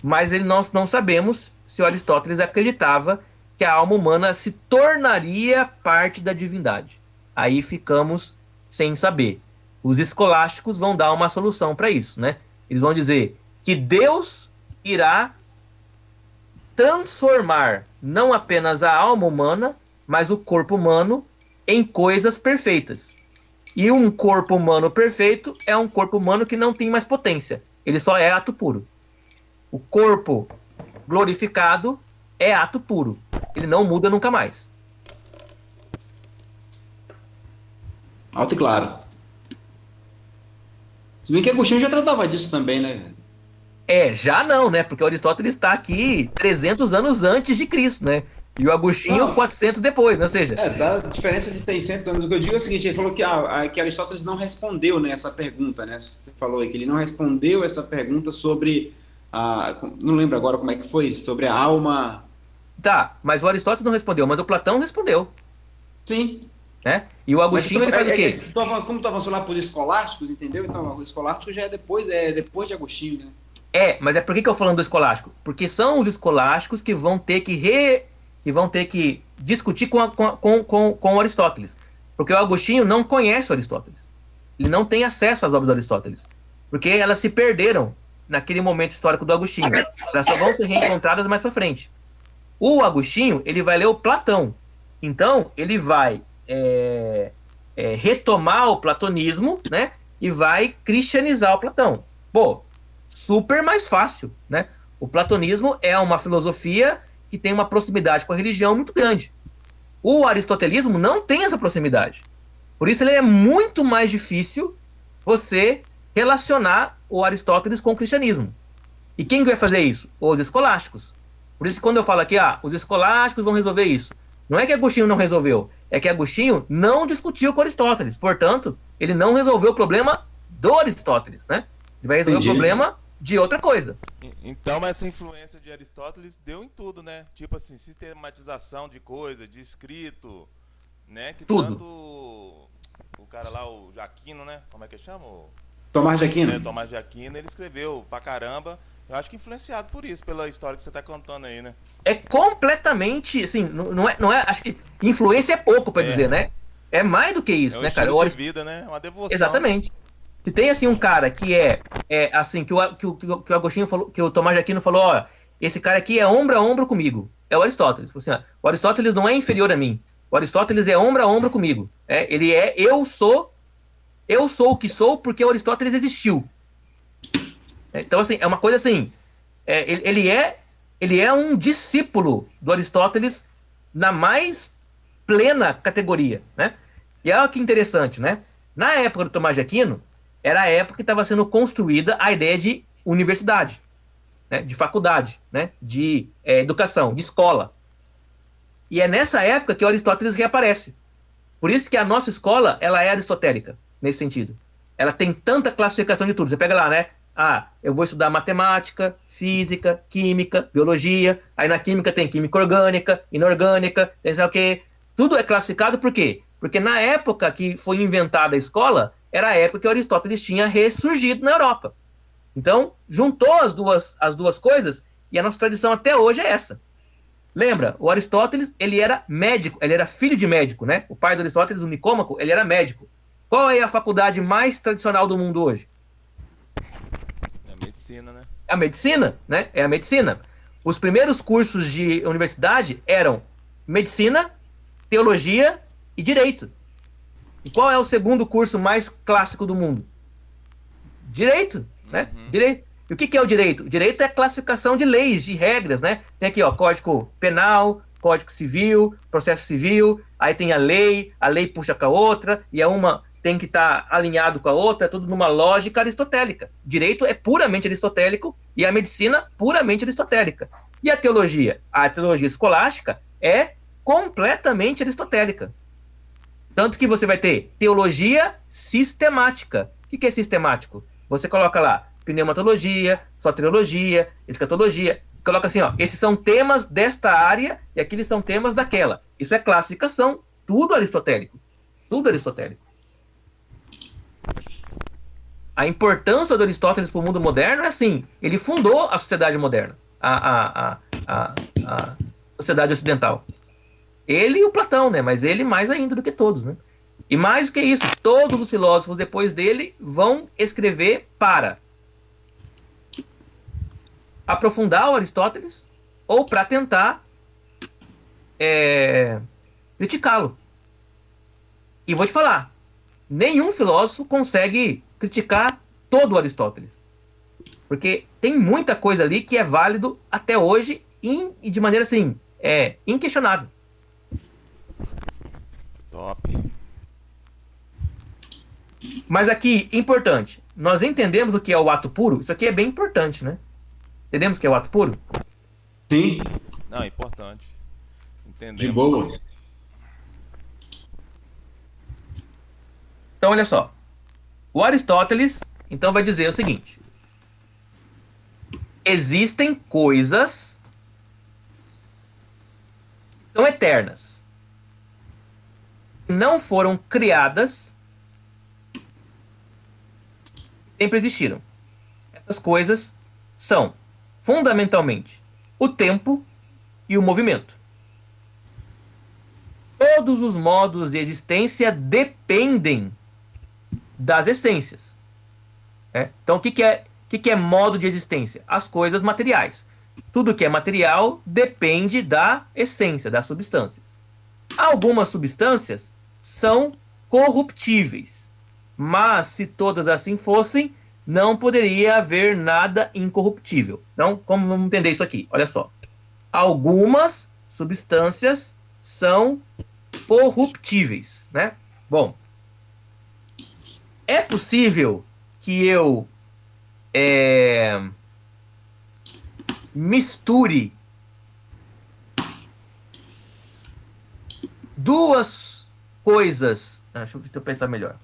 Mas nós não sabemos se o Aristóteles acreditava que a alma humana se tornaria parte da divindade. Aí ficamos sem saber. Os escolásticos vão dar uma solução para isso, né? Eles vão dizer que Deus irá transformar não apenas a alma humana, mas o corpo humano em coisas perfeitas. E um corpo humano perfeito é um corpo humano que não tem mais potência. Ele só é ato puro. O corpo glorificado é ato puro. Ele não muda nunca mais. Alto e claro. Se bem que Agostinho já tratava disso também, né? Já não, né? Porque o Aristóteles está aqui 300 anos antes de Cristo, né? E o Agostinho 400 depois, né? Ou seja... dá diferença de 600 anos. O que eu digo é o seguinte, ele falou que Aristóteles não respondeu, né, essa pergunta, né? Você falou aí que ele não respondeu essa pergunta sobre... não lembro agora como é que foi, sobre a alma... Tá, mas o Aristóteles não respondeu, mas o Platão respondeu. Sim. Né? E o Agostinho, ele faz o quê? Como tu avançou lá para os escolásticos, entendeu? Então, os escolásticos já é depois de Agostinho, né? Mas é por que eu falando do escolástico? Porque são os escolásticos que vão ter que discutir com o Aristóteles. Porque o Agostinho não conhece o Aristóteles. Ele não tem acesso às obras do Aristóteles. Porque elas se perderam naquele momento histórico do Agostinho. Elas só vão ser reencontradas mais para frente. O Agostinho, ele vai ler o Platão. Então, ele vai retomar o platonismo, né? E vai cristianizar o Platão. Pô, super mais fácil, né? O platonismo é uma filosofia que tem uma proximidade com a religião muito grande. O aristotelismo não tem essa proximidade. Por isso ele é muito mais difícil você relacionar o Aristóteles com o cristianismo. E quem vai fazer isso? Os escolásticos. Por isso quando eu falo aqui, os escolásticos vão resolver isso. Não é que Agostinho não resolveu, é que Agostinho não discutiu com Aristóteles. Portanto, ele não resolveu o problema do Aristóteles, né? Ele vai resolver o problema de outra coisa. Então essa influência de Aristóteles deu em tudo, né? Tipo assim, sistematização de coisa, de escrito, né? Que tudo. Tanto o cara lá, o Jaquino, né? Como é que chama? Tomás de Aquino. Tomás de Aquino, ele escreveu pra caramba. Eu acho que influenciado por isso, pela história que você tá contando aí, né? É completamente, assim, não é, acho que influência é pouco pra dizer, né? É mais do que isso, um né, cara? estilo de vida, né? É uma devoção. Exatamente. Se tem, assim, um cara que assim, que o Agostinho falou, que o Tomás de Aquino falou, ó, esse cara aqui é ombro a ombro comigo. É o Aristóteles. Assim, ó, o Aristóteles não é inferior a mim. O Aristóteles é ombro a ombro comigo. Ele eu sou o que sou porque o Aristóteles existiu. Então, assim, é uma coisa assim, ele é um discípulo do Aristóteles na mais plena categoria, né? E olha que interessante, né? Na época do Tomás de Aquino, era a época que estava sendo construída a ideia de universidade, né? De faculdade, né? De educação, de escola. E é nessa época que o Aristóteles reaparece. Por isso que a nossa escola, ela é aristotélica, nesse sentido. Ela tem tanta classificação de tudo. Você pega lá, né? Ah, eu vou estudar matemática, física, química, biologia. Aí na química tem química orgânica, inorgânica, tem sei o quê. Tudo é classificado por quê? Porque na época que foi inventada a escola, era a época que Aristóteles tinha ressurgido na Europa. Então, juntou as duas coisas e a nossa tradição até hoje é essa. Lembra, o Aristóteles, ele era médico, ele era filho de médico, né? O pai do Aristóteles, o Nicômaco, ele era médico. Qual é a faculdade mais tradicional do mundo hoje? É a medicina, né? A medicina, né? É a medicina. Os primeiros cursos de universidade eram medicina, teologia e direito. E qual é o segundo curso mais clássico do mundo? Direito, né? Direito. E o que é o direito? O direito é a classificação de leis, de regras, né? Tem aqui, ó, Código Penal, Código Civil, Processo Civil, aí tem a lei puxa com a outra, e uma tem que estar alinhado com a outra, tudo numa lógica aristotélica. Direito é puramente aristotélico e a medicina puramente aristotélica. E a teologia? A teologia escolástica é completamente aristotélica. Tanto que você vai ter teologia sistemática. O que é sistemático? Você coloca lá pneumatologia, soteriologia, escatologia. Coloca assim, ó, esses são temas desta área e aqueles são temas daquela. Isso é classificação, tudo aristotélico. Tudo aristotélico. A importância do Aristóteles para o mundo moderno é assim, ele fundou a sociedade moderna, a sociedade ocidental. Ele e o Platão, né? Mas ele mais ainda do que todos, né? E mais do que isso, todos os filósofos depois dele vão escrever para aprofundar o Aristóteles ou para tentar criticá-lo. E vou te falar, nenhum filósofo consegue criticar todo o Aristóteles. Porque tem muita coisa ali que é válido até hoje e de maneira assim, inquestionável. Top. Mas aqui, importante, nós entendemos o que é o ato puro? Isso aqui é bem importante, né? Entendemos o que é o ato puro? Sim. Não, é importante. Entendemos. De boa. Então, olha só. O Aristóteles, então, vai dizer o seguinte. Existem coisas que são eternas. Não foram criadas, sempre existiram. Essas coisas são, fundamentalmente, o tempo e o movimento. Todos os modos de existência dependem das essências. Então, o que é modo de existência? As coisas materiais. Tudo que é material depende da essência, das substâncias. Algumas substâncias são corruptíveis, mas se todas assim fossem, não poderia haver nada incorruptível. Então, como vamos entender isso aqui? Olha só. Algumas substâncias são corruptíveis, né? Bom, é possível que eu misture duas coisas. Deixa eu pensar melhor.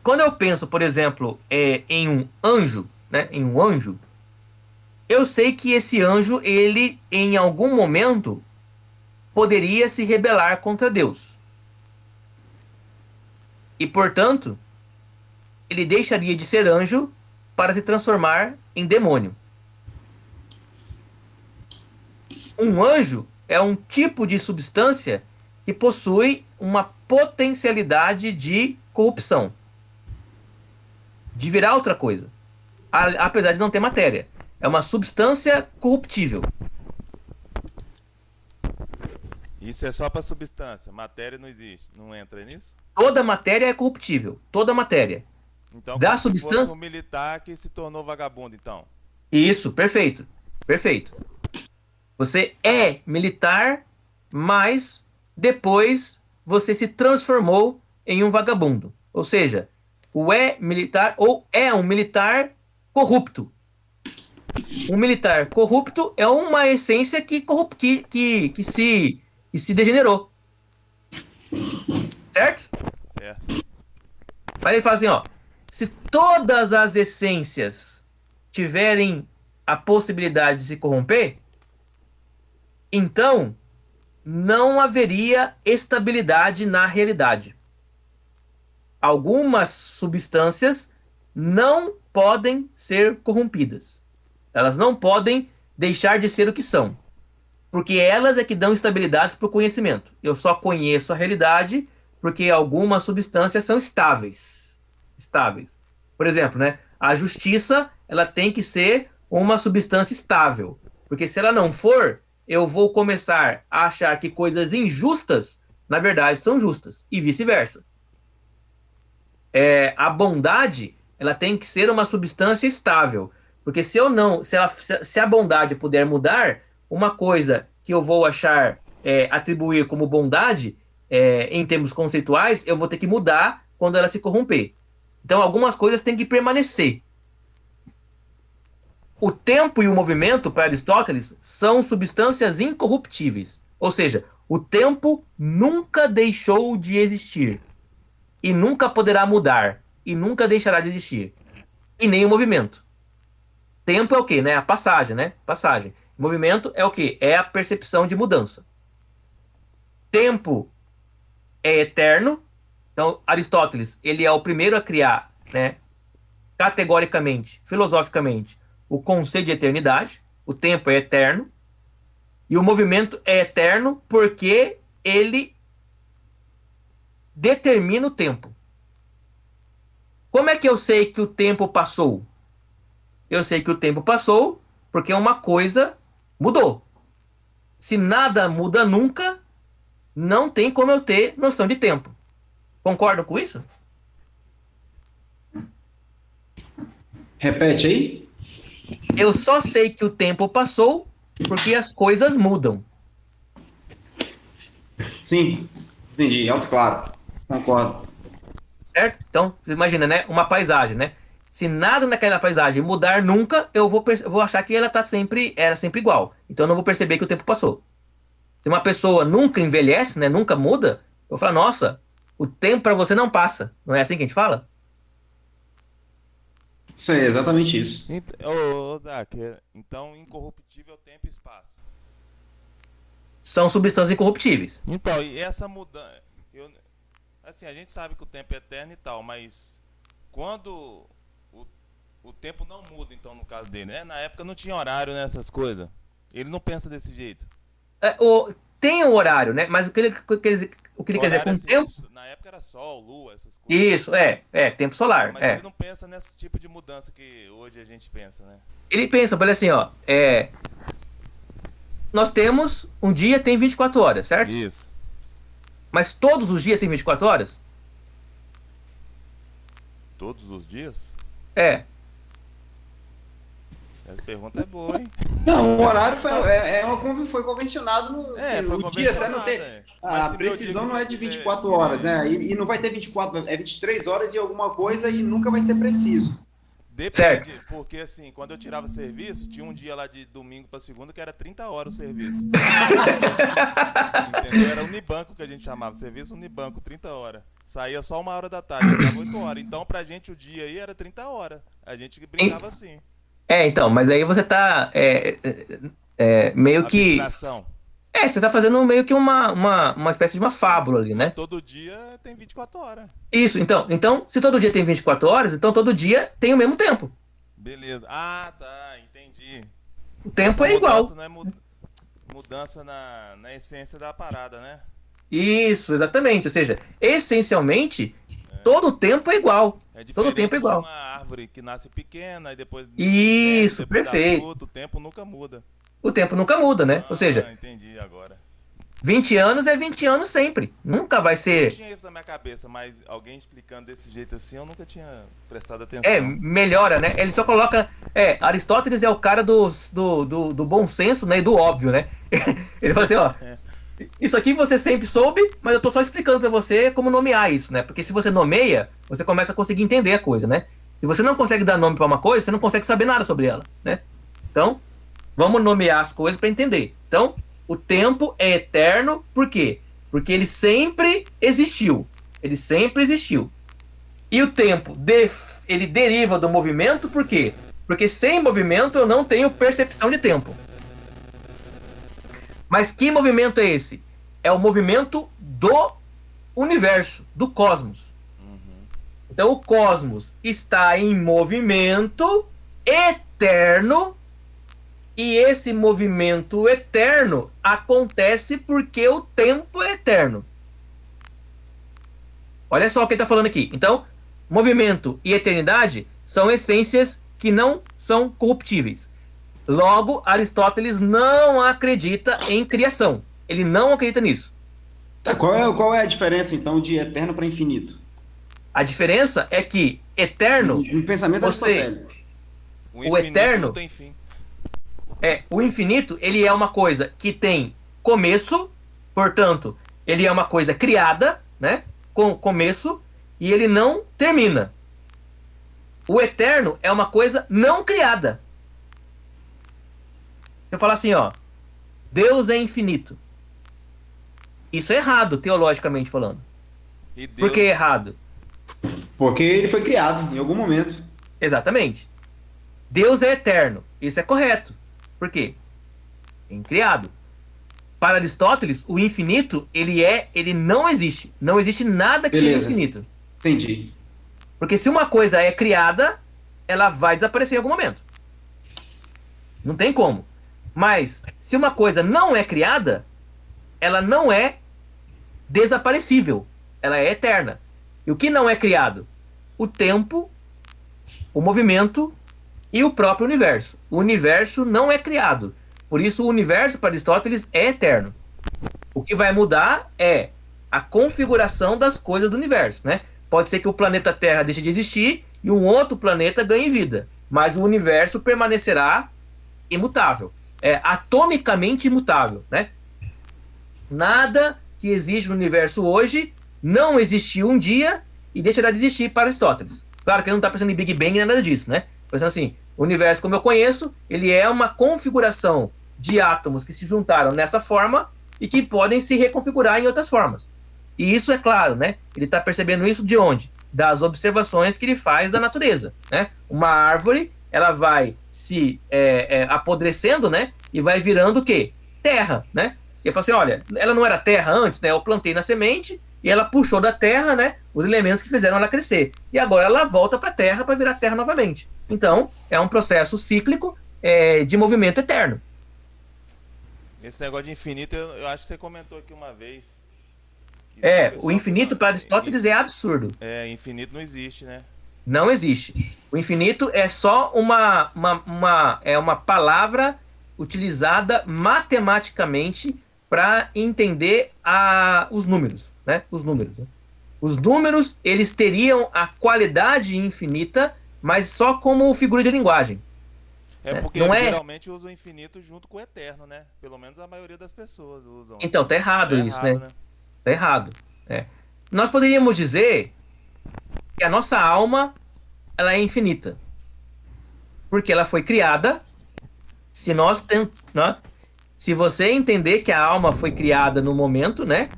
Quando eu penso, por exemplo, em um anjo, né? Em um anjo, eu sei que esse anjo, ele, em algum momento, poderia se rebelar contra Deus. E, portanto, ele deixaria de ser anjo para se transformar em demônio. Um anjo é um tipo de substância que possui uma potencialidade de corrupção, de virar outra coisa, apesar de não ter matéria. É uma substância corruptível. Isso é só para substância, matéria não existe, não entra nisso? Toda matéria é corruptível, toda matéria. Então, Da como se substância... fosse um militar que se tornou vagabundo, então. Isso, perfeito, perfeito. Você é militar, mas depois você se transformou em um vagabundo. Ou seja, o é militar ou é um militar corrupto. Um militar corrupto é uma essência que se degenerou. Certo? Certo. Mas ele fala assim, ó, se todas as essências tiverem a possibilidade de se corromper, então não haveria estabilidade na realidade. Algumas substâncias não podem ser corrompidas. Elas não podem deixar de ser o que são. Porque elas é que dão estabilidade para o conhecimento. Eu só conheço a realidade porque algumas substâncias são estáveis. Estáveis. Por exemplo, né, a justiça ela tem que ser uma substância estável. Porque se ela não for, eu vou começar a achar que coisas injustas, na verdade, são justas. E vice-versa. A bondade ela tem que ser uma substância estável. Porque se a bondade puder mudar, uma coisa que eu vou achar atribuir como bondade, em termos conceituais, eu vou ter que mudar quando ela se corromper. Então, algumas coisas têm que permanecer. O tempo e o movimento, para Aristóteles, são substâncias incorruptíveis. Ou seja, o tempo nunca deixou de existir. E nunca poderá mudar. E nunca deixará de existir. E nem o movimento. Tempo é o quê? Né? A passagem, né? Passagem. Movimento é o quê? É a percepção de mudança. Tempo é eterno. Então, Aristóteles, ele é o primeiro a criar, né, categoricamente, filosoficamente, o conceito de eternidade. O tempo é eterno. E o movimento é eterno porque ele determina o tempo. Como é que eu sei que o tempo passou? Eu sei que o tempo passou porque uma coisa mudou. Se nada muda nunca, não tem como eu ter noção de tempo. Concordam com isso? Repete aí. Eu só sei que o tempo passou porque as coisas mudam. Sim, entendi, alto e claro. Concordo. Certo? Então, você imagina, né? Uma paisagem, né? Se nada naquela paisagem mudar nunca, eu vou achar que ela era sempre igual. Então eu não vou perceber que o tempo passou. Se uma pessoa nunca envelhece, né? Nunca muda, eu vou falar, nossa, o tempo para você não passa. Não é assim que a gente fala? Isso é exatamente isso. Ô, Zac, então incorruptível tempo e espaço. São substâncias incorruptíveis. Então, e essa mudança... Assim, a gente sabe que o tempo é eterno e tal, mas quando o tempo não muda, então, no caso dele, né? Na época não tinha horário nessas coisas. Ele não pensa desse jeito. Tem o horário, né? Mas o que ele quer dizer com Assim, tempo... na época era sol, lua, essas coisas. Isso, tempo solar. Mas ele não pensa nesse tipo de mudança que hoje a gente pensa, né? Ele pensa, olha assim, ó, nós temos, um dia tem 24 horas, certo? Isso. Mas todos os dias tem 24 horas? Todos os dias? É. Essa pergunta é boa, hein? Não, o horário foi convencionado no foi dia, você não tem. A precisão não é de 24 horas, né? E não vai ter 24, é 23 horas e alguma coisa e nunca vai ser preciso. Depende, certo. Porque assim, quando eu tirava serviço, tinha um dia lá de domingo pra segunda que era 30 horas o serviço. Entendeu? Era Unibanco que a gente chamava, serviço Unibanco, 30 horas. Saía só 1 hora da tarde, ficava 8 horas. Então pra gente o dia aí era 30 horas. A gente brincava assim. Então, mas aí você tá meio que... Abstração. Você tá fazendo meio que uma espécie de uma fábula ali, né? Todo dia tem 24 horas. Isso, então, se todo dia tem 24 horas, então todo dia tem o mesmo tempo. Beleza. Ah, tá, entendi. O tempo Essa é igual. mudança não é mudança na essência da parada, né? Isso, exatamente. Ou seja, essencialmente, todo o tempo é igual. É Todo o tempo é diferente de igual. uma árvore que nasce pequena e depois cresce, Isso, depois dá perfeito. fruto, o tempo nunca muda. O tempo nunca muda, né? Ou seja, Entendi agora. 20 anos é 20 anos sempre. Nunca vai Eu ser. tinha isso na minha cabeça, mas alguém explicando desse jeito assim, eu nunca tinha prestado atenção. Melhora, né? Ele só coloca. Aristóteles é o cara do bom senso, né? E do óbvio, né? Ele fala assim, ó. Isso aqui você sempre soube, mas eu tô só explicando pra você como nomear isso, né? Porque se você nomeia, você começa a conseguir entender a coisa, né? Se você não consegue dar nome pra uma coisa, você não consegue saber nada sobre ela, né? Então, vamos nomear as coisas para entender. Então, o tempo é eterno, por quê? Porque ele sempre existiu. Ele sempre existiu. E o tempo, ele deriva do movimento, por quê? Porque sem movimento eu não tenho percepção de tempo. Mas que movimento é esse? É o movimento do universo, do cosmos. Então o cosmos está em movimento eterno. E esse movimento eterno acontece porque o tempo é eterno. Olha só o que ele está falando aqui. Então, movimento e eternidade são essências que não são corruptíveis. Logo, Aristóteles não acredita em criação. Ele não acredita nisso. Tá, qual é a diferença, então, de eterno para infinito? A diferença é que eterno... No pensamento aristotélico. O eterno... não tem fim. O infinito, ele é uma coisa que tem começo, portanto, ele é uma coisa criada, né? Com começo, e ele não termina. O eterno é uma coisa não criada. Eu falo assim, ó, Deus é infinito. Isso é errado, teologicamente falando. E Deus... Por que é errado? Porque ele foi criado em algum momento. Exatamente. Deus é eterno. Isso é correto. Por quê? É criado. Para Aristóteles, o infinito, ele não existe. Não existe nada que seja infinito. Entendi. Porque se uma coisa é criada, ela vai desaparecer em algum momento. Não tem como. Mas, se uma coisa não é criada, ela não é desaparecível. Ela é eterna. E o que não é criado? O tempo, o movimento e o próprio universo. O universo não é criado. Por isso, o universo, para Aristóteles, é eterno. O que vai mudar é a configuração das coisas do universo, né? Pode ser que o planeta Terra deixe de existir e um outro planeta ganhe vida. Mas o universo permanecerá imutável. Atomicamente imutável, né? Nada que existe no universo hoje não existiu um dia e deixará de existir para Aristóteles. Claro que ele não está pensando em Big Bang nem nada disso, né? Pensando assim, o universo como eu conheço, ele é uma configuração de átomos que se juntaram nessa forma e que podem se reconfigurar em outras formas. E isso é claro, né? Ele está percebendo isso de onde? Das observações que ele faz da natureza, né? Uma árvore, ela vai se apodrecendo, né? E vai virando o quê? Terra, né? E ele fala assim, olha, ela não era terra antes, né? Eu plantei na semente e ela puxou da terra, né? Os elementos que fizeram ela crescer. E agora ela volta para a terra para virar terra novamente. Então, é um processo cíclico de movimento eterno. Esse negócio de infinito, eu acho que você comentou aqui uma vez. O infinito para Aristóteles é absurdo. Infinito não existe, né? Não existe. O infinito é só uma palavra utilizada matematicamente para entender os números, né? Os números. Né? Os números, eles teriam a qualidade infinita, mas só como figura de linguagem. Porque não geralmente usam o infinito junto com o eterno, né? Pelo menos a maioria das pessoas usam. Então, tá errado isso, né? Tá errado. Nós poderíamos dizer que a nossa alma, ela é infinita. Porque ela foi criada. Se você entender que a alma foi criada no momento, né?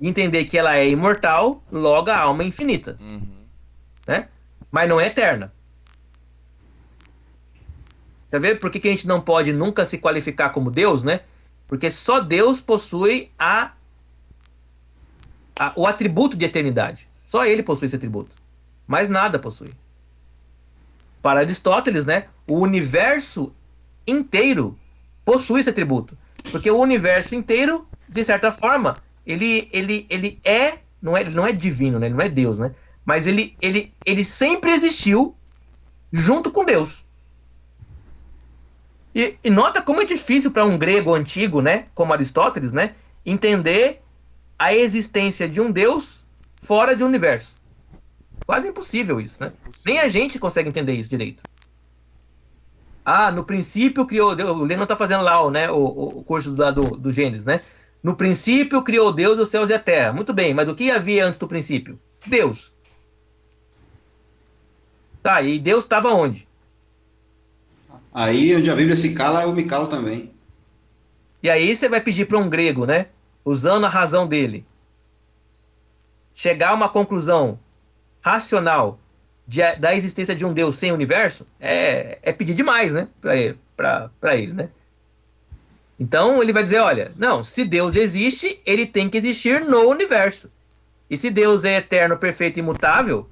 E entender que ela é imortal, logo a alma é infinita. Né? Mas não é eterna. Tá vendo por que a gente não pode nunca se qualificar como Deus, né? Porque só Deus possui o atributo de eternidade. Só ele possui esse atributo. Mais nada possui. Para Aristóteles, né, o universo inteiro possui esse atributo. Porque o universo inteiro, de certa forma, ele não é divino, né? Ele não é Deus, né? Mas ele sempre existiu junto com Deus. E nota como é difícil para um grego antigo, né, como Aristóteles, né, entender a existência de um Deus fora de um universo. Quase impossível isso, né? Nem a gente consegue entender isso direito. No princípio criou Deus. O Lennon tá fazendo lá, né, o curso do Gênesis, né? No princípio criou Deus os céus e a terra. Muito bem, mas o que havia antes do princípio? Deus. Tá, e Deus estava onde? Aí onde a Bíblia se cala, eu me calo também. E aí você vai pedir para um grego, né, usando a razão dele, chegar a uma conclusão racional da existência de um Deus sem universo, é pedir demais, né, para ele, né? Então ele vai dizer, olha, não, se Deus existe, ele tem que existir no universo. E se Deus é eterno, perfeito e imutável,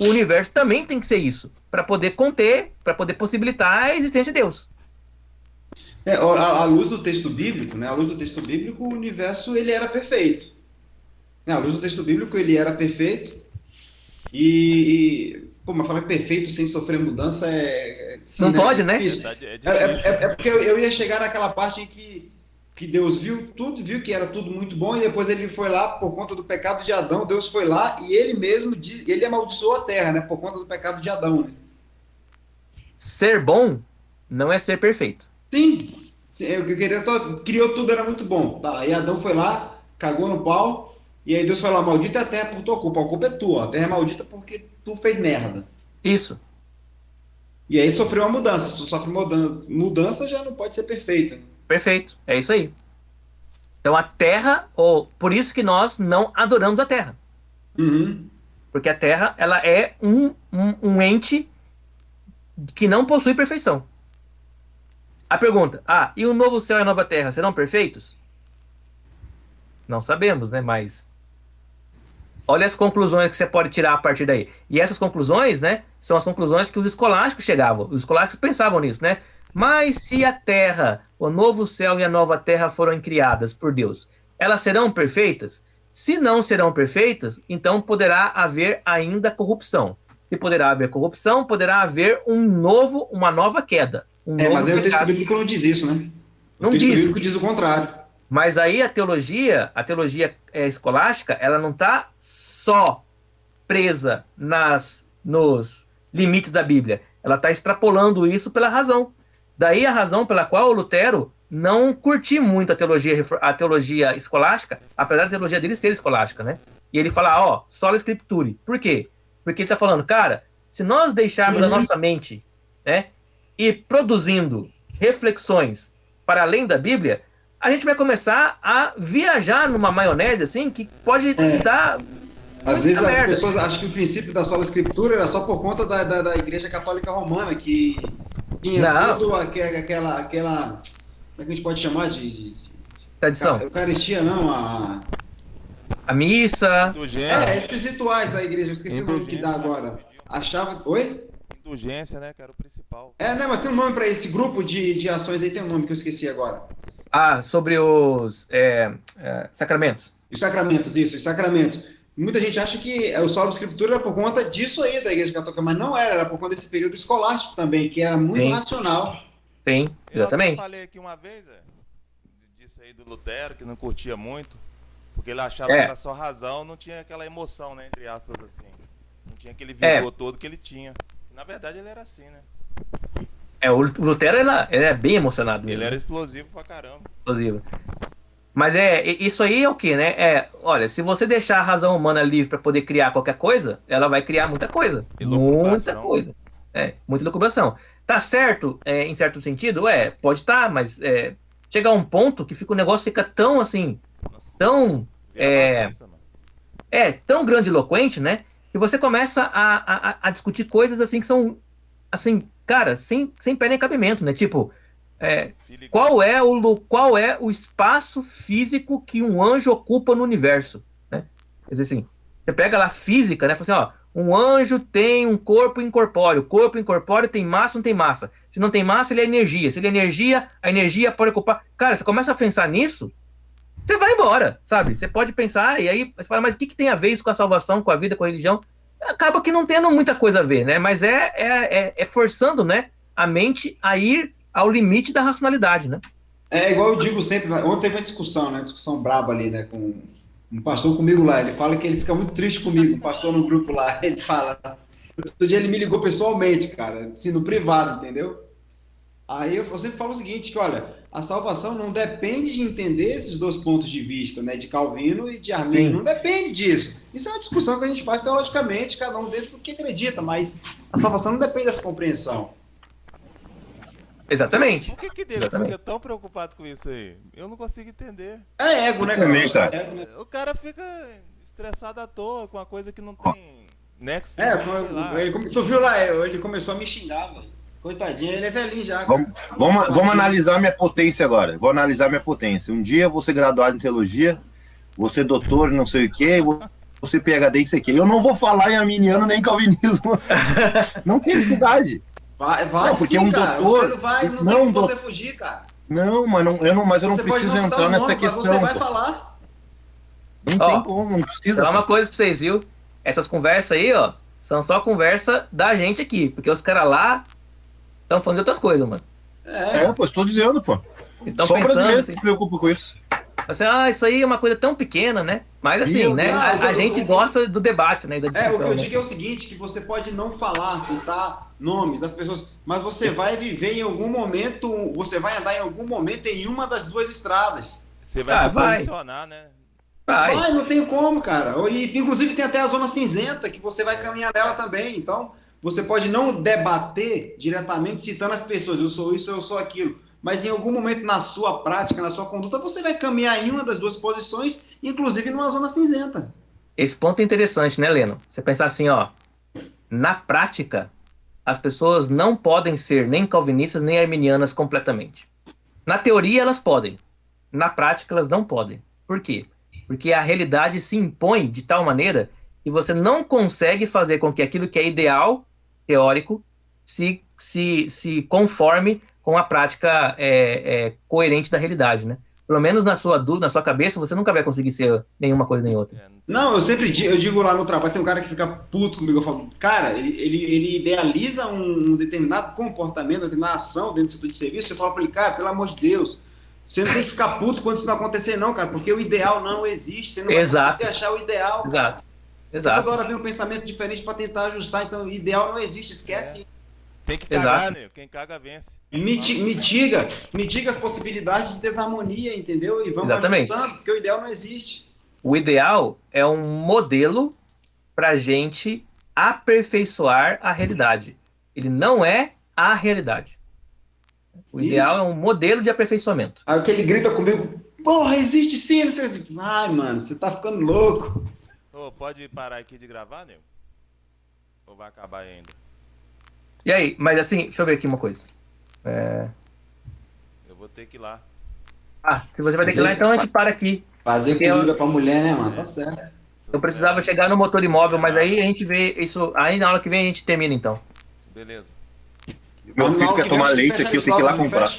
o universo também tem que ser isso, para poder conter, para poder possibilitar a existência de Deus. À luz do texto bíblico, né? À luz do texto bíblico, o universo ele era perfeito. À luz do texto bíblico, ele era perfeito. Mas falar perfeito sem sofrer mudança sim, não pode, né? É porque eu ia chegar naquela parte em que Deus viu tudo, viu que era tudo muito bom, e depois ele foi lá, por conta do pecado de Adão, Deus foi lá e ele mesmo, ele amaldiçoou a terra, né? Por conta do pecado de Adão. Né? Ser bom não é ser perfeito. Sim, eu queria só, criou tudo, era muito bom. Tá, aí Adão foi lá, cagou no pau, e aí Deus falou, maldita é a terra por tua culpa, a culpa é tua, a terra é maldita porque tu fez merda. Isso. E aí sofreu uma mudança, se tu sofre mudança já não pode ser perfeito. Perfeito, é isso aí. Então a terra, por isso que nós não adoramos a terra. Uhum. Porque a terra, ela é um ente que não possui perfeição. A pergunta, e o novo céu e a nova terra serão perfeitos? Não sabemos, né? Mas olha as conclusões que você pode tirar a partir daí. E essas conclusões, né, são as conclusões que os escolásticos chegavam. Os escolásticos pensavam nisso, né? Mas se a terra, o novo céu e a nova terra foram criadas por Deus, elas serão perfeitas? Se não serão perfeitas, então poderá haver ainda corrupção. Se poderá haver corrupção, poderá haver uma nova queda. Mas aí o texto bíblico não diz isso, né? O texto bíblico diz o contrário. Mas aí a teologia escolástica, ela não está só presa nos limites da Bíblia. Ela está extrapolando isso pela razão. Daí a razão pela qual o Lutero não curtiu muito a teologia escolástica, apesar da teologia dele ser escolástica, né? E ele fala, sola scriptura. Por quê? Porque ele está falando, cara, se nós deixarmos a nossa mente, né, ir produzindo reflexões para além da Bíblia, a gente vai começar a viajar numa maionese, assim, que pode dar... Às vezes as pessoas acham que o princípio da sola escritura era só por conta da Igreja Católica Romana, que tinha tudo aquela... Como é que a gente pode chamar de tradição? Eucaristia, não, a missa... esses rituais da igreja, eu esqueci o nome que dá agora. Achava... Oi? Indulgência, né, que era o principal. Mas tem um nome para esse grupo de ações aí, tem um nome que eu esqueci agora. Sobre os sacramentos. Os sacramentos, isso, os sacramentos. Muita gente acha que o sola escritura era por conta disso aí da Igreja Católica, mas não era por conta desse período escolástico também, que era muito racional. Tem, exatamente. Eu falei aqui uma vez, disso aí do Lutero, que não curtia muito, porque ele achava que era só razão, não tinha aquela emoção, né, entre aspas, assim. Não tinha aquele vigor todo que ele tinha. Na verdade, ele era assim, né? O Lutero, ele é bem emocionado mesmo. Ele era explosivo pra caramba. Explosivo. Mas isso aí é o quê, né? Olha, se você deixar a razão humana livre para poder criar qualquer coisa, ela vai criar muita coisa. Muita coisa. Muita lucubração. Tá certo, em certo sentido? Pode estar, mas chega a um ponto que o negócio fica tão assim, tão tão grandiloquente, né? Que você começa a discutir coisas assim que são, assim, cara, sem pé nem cabimento, né? Tipo, qual é o espaço físico que um anjo ocupa no universo, né? Quer dizer assim, você pega lá a física, né? Fala assim, ó, um anjo tem um corpo incorpóreo tem massa, não tem massa. Se não tem massa, ele é energia. Se ele é energia, a energia pode ocupar. Cara, você começa a pensar nisso, você vai embora, sabe? Você pode pensar, e aí você fala, mas o que tem a ver isso com a salvação, com a vida, com a religião? Acaba que não tendo muita coisa a ver, né? Mas é forçando, né, a mente a ir ao limite da racionalidade, né? É igual eu digo sempre, ontem teve uma discussão, né? Discussão braba ali, né? Com um pastor comigo lá. Ele fala que ele fica muito triste comigo, um pastor no grupo lá. Ele fala. Outro dia ele me ligou pessoalmente, cara, assim, no privado, entendeu? Aí eu sempre falo o seguinte, que olha, a salvação não depende de entender esses dois pontos de vista, né? De Calvino e de Arminio. Não depende disso. Isso é uma discussão que a gente faz teologicamente, cada um dentro do que acredita, mas a salvação não depende dessa compreensão. Exatamente. Por que Deus fica tão preocupado com isso aí? Eu não consigo entender. É ego, né, cara? O cara fica estressado à toa com uma coisa que não tem nexo. Tu viu lá, ele começou a me xingar, velho. Coitadinho, ele é velhinho já. Vamos analisar minha potência agora. Vou analisar minha potência. Um dia eu vou ser graduado em teologia, vou ser doutor, não sei o quê, vou ser PhD, isso aqui. Eu não vou falar em arminiano nem calvinismo. Não tem necessidade. Vai não, porque sim, um cara. doutor, você não vai, não tem como você fugir, cara. Não, mas eu não preciso entrar nessa questão. Você vai falar. Não tem como, não precisa. Vou falar uma coisa pra vocês, viu? Essas conversas aí, ó, são só conversa da gente aqui, porque os caras lá estão falando de outras coisas, mano. Pô, estou dizendo, pô. Só brasileiro se preocupa com isso. Assim, isso aí é uma coisa tão pequena, né? Mas assim, né? A gente gosta do debate, né? Da discussão, o que eu digo é o seguinte, que você pode não falar, citar nomes das pessoas, mas você vai viver em algum momento, você vai andar em algum momento em uma das duas estradas. Você vai se posicionar, né? Vai, não tem como, cara. E, inclusive tem até a zona cinzenta, que você vai caminhar nela também. Então, você pode não debater diretamente citando as pessoas, eu sou isso, eu sou aquilo. Mas em algum momento na sua prática, na sua conduta, você vai caminhar em uma das duas posições, inclusive numa zona cinzenta. Esse ponto é interessante, né, Leno? Você pensar assim, ó, na prática, as pessoas não podem ser nem calvinistas nem arminianas completamente. Na teoria elas podem, na prática elas não podem. Por quê? Porque a realidade se impõe de tal maneira que você não consegue fazer com que aquilo que é ideal, teórico, se conforme com a prática coerente da realidade, né? Pelo menos na sua cabeça, você nunca vai conseguir ser nenhuma coisa nem outra. Não, eu digo lá no trabalho, tem um cara que fica puto comigo, eu falo, cara, ele idealiza um determinado comportamento, uma determinada ação dentro do setor de serviço, você fala pra ele, cara, pelo amor de Deus, você não tem que ficar puto quando isso não acontecer não, cara, porque o ideal não existe, você não vai conseguir achar o ideal. Exato. Toda hora vem um pensamento diferente para tentar ajustar, então o ideal não existe, esquece. Tem que cagar, né? Quem caga vence. Mitiga as possibilidades de desarmonia, entendeu? E vamos ajustando, porque o ideal não existe. O ideal é um modelo para a gente aperfeiçoar a realidade. Ele não é a realidade. O ideal é um modelo de aperfeiçoamento. Aí aquele grita comigo, porra, existe sim. Ai, mano, você tá ficando louco. Pode parar aqui de gravar, Nil? Ou vai acabar ainda? E aí, mas assim, deixa eu ver aqui uma coisa. Eu vou ter que ir lá. Se você vai ter que ir lá, então a gente para aqui. Fazer comida pra mulher, né, mano? Tá certo. Eu precisava chegar no motor imóvel, mas aí a gente vê isso. Aí na aula que vem a gente termina, então. Beleza. Meu filho quer tomar leite aqui, eu tenho que ir lá comprar.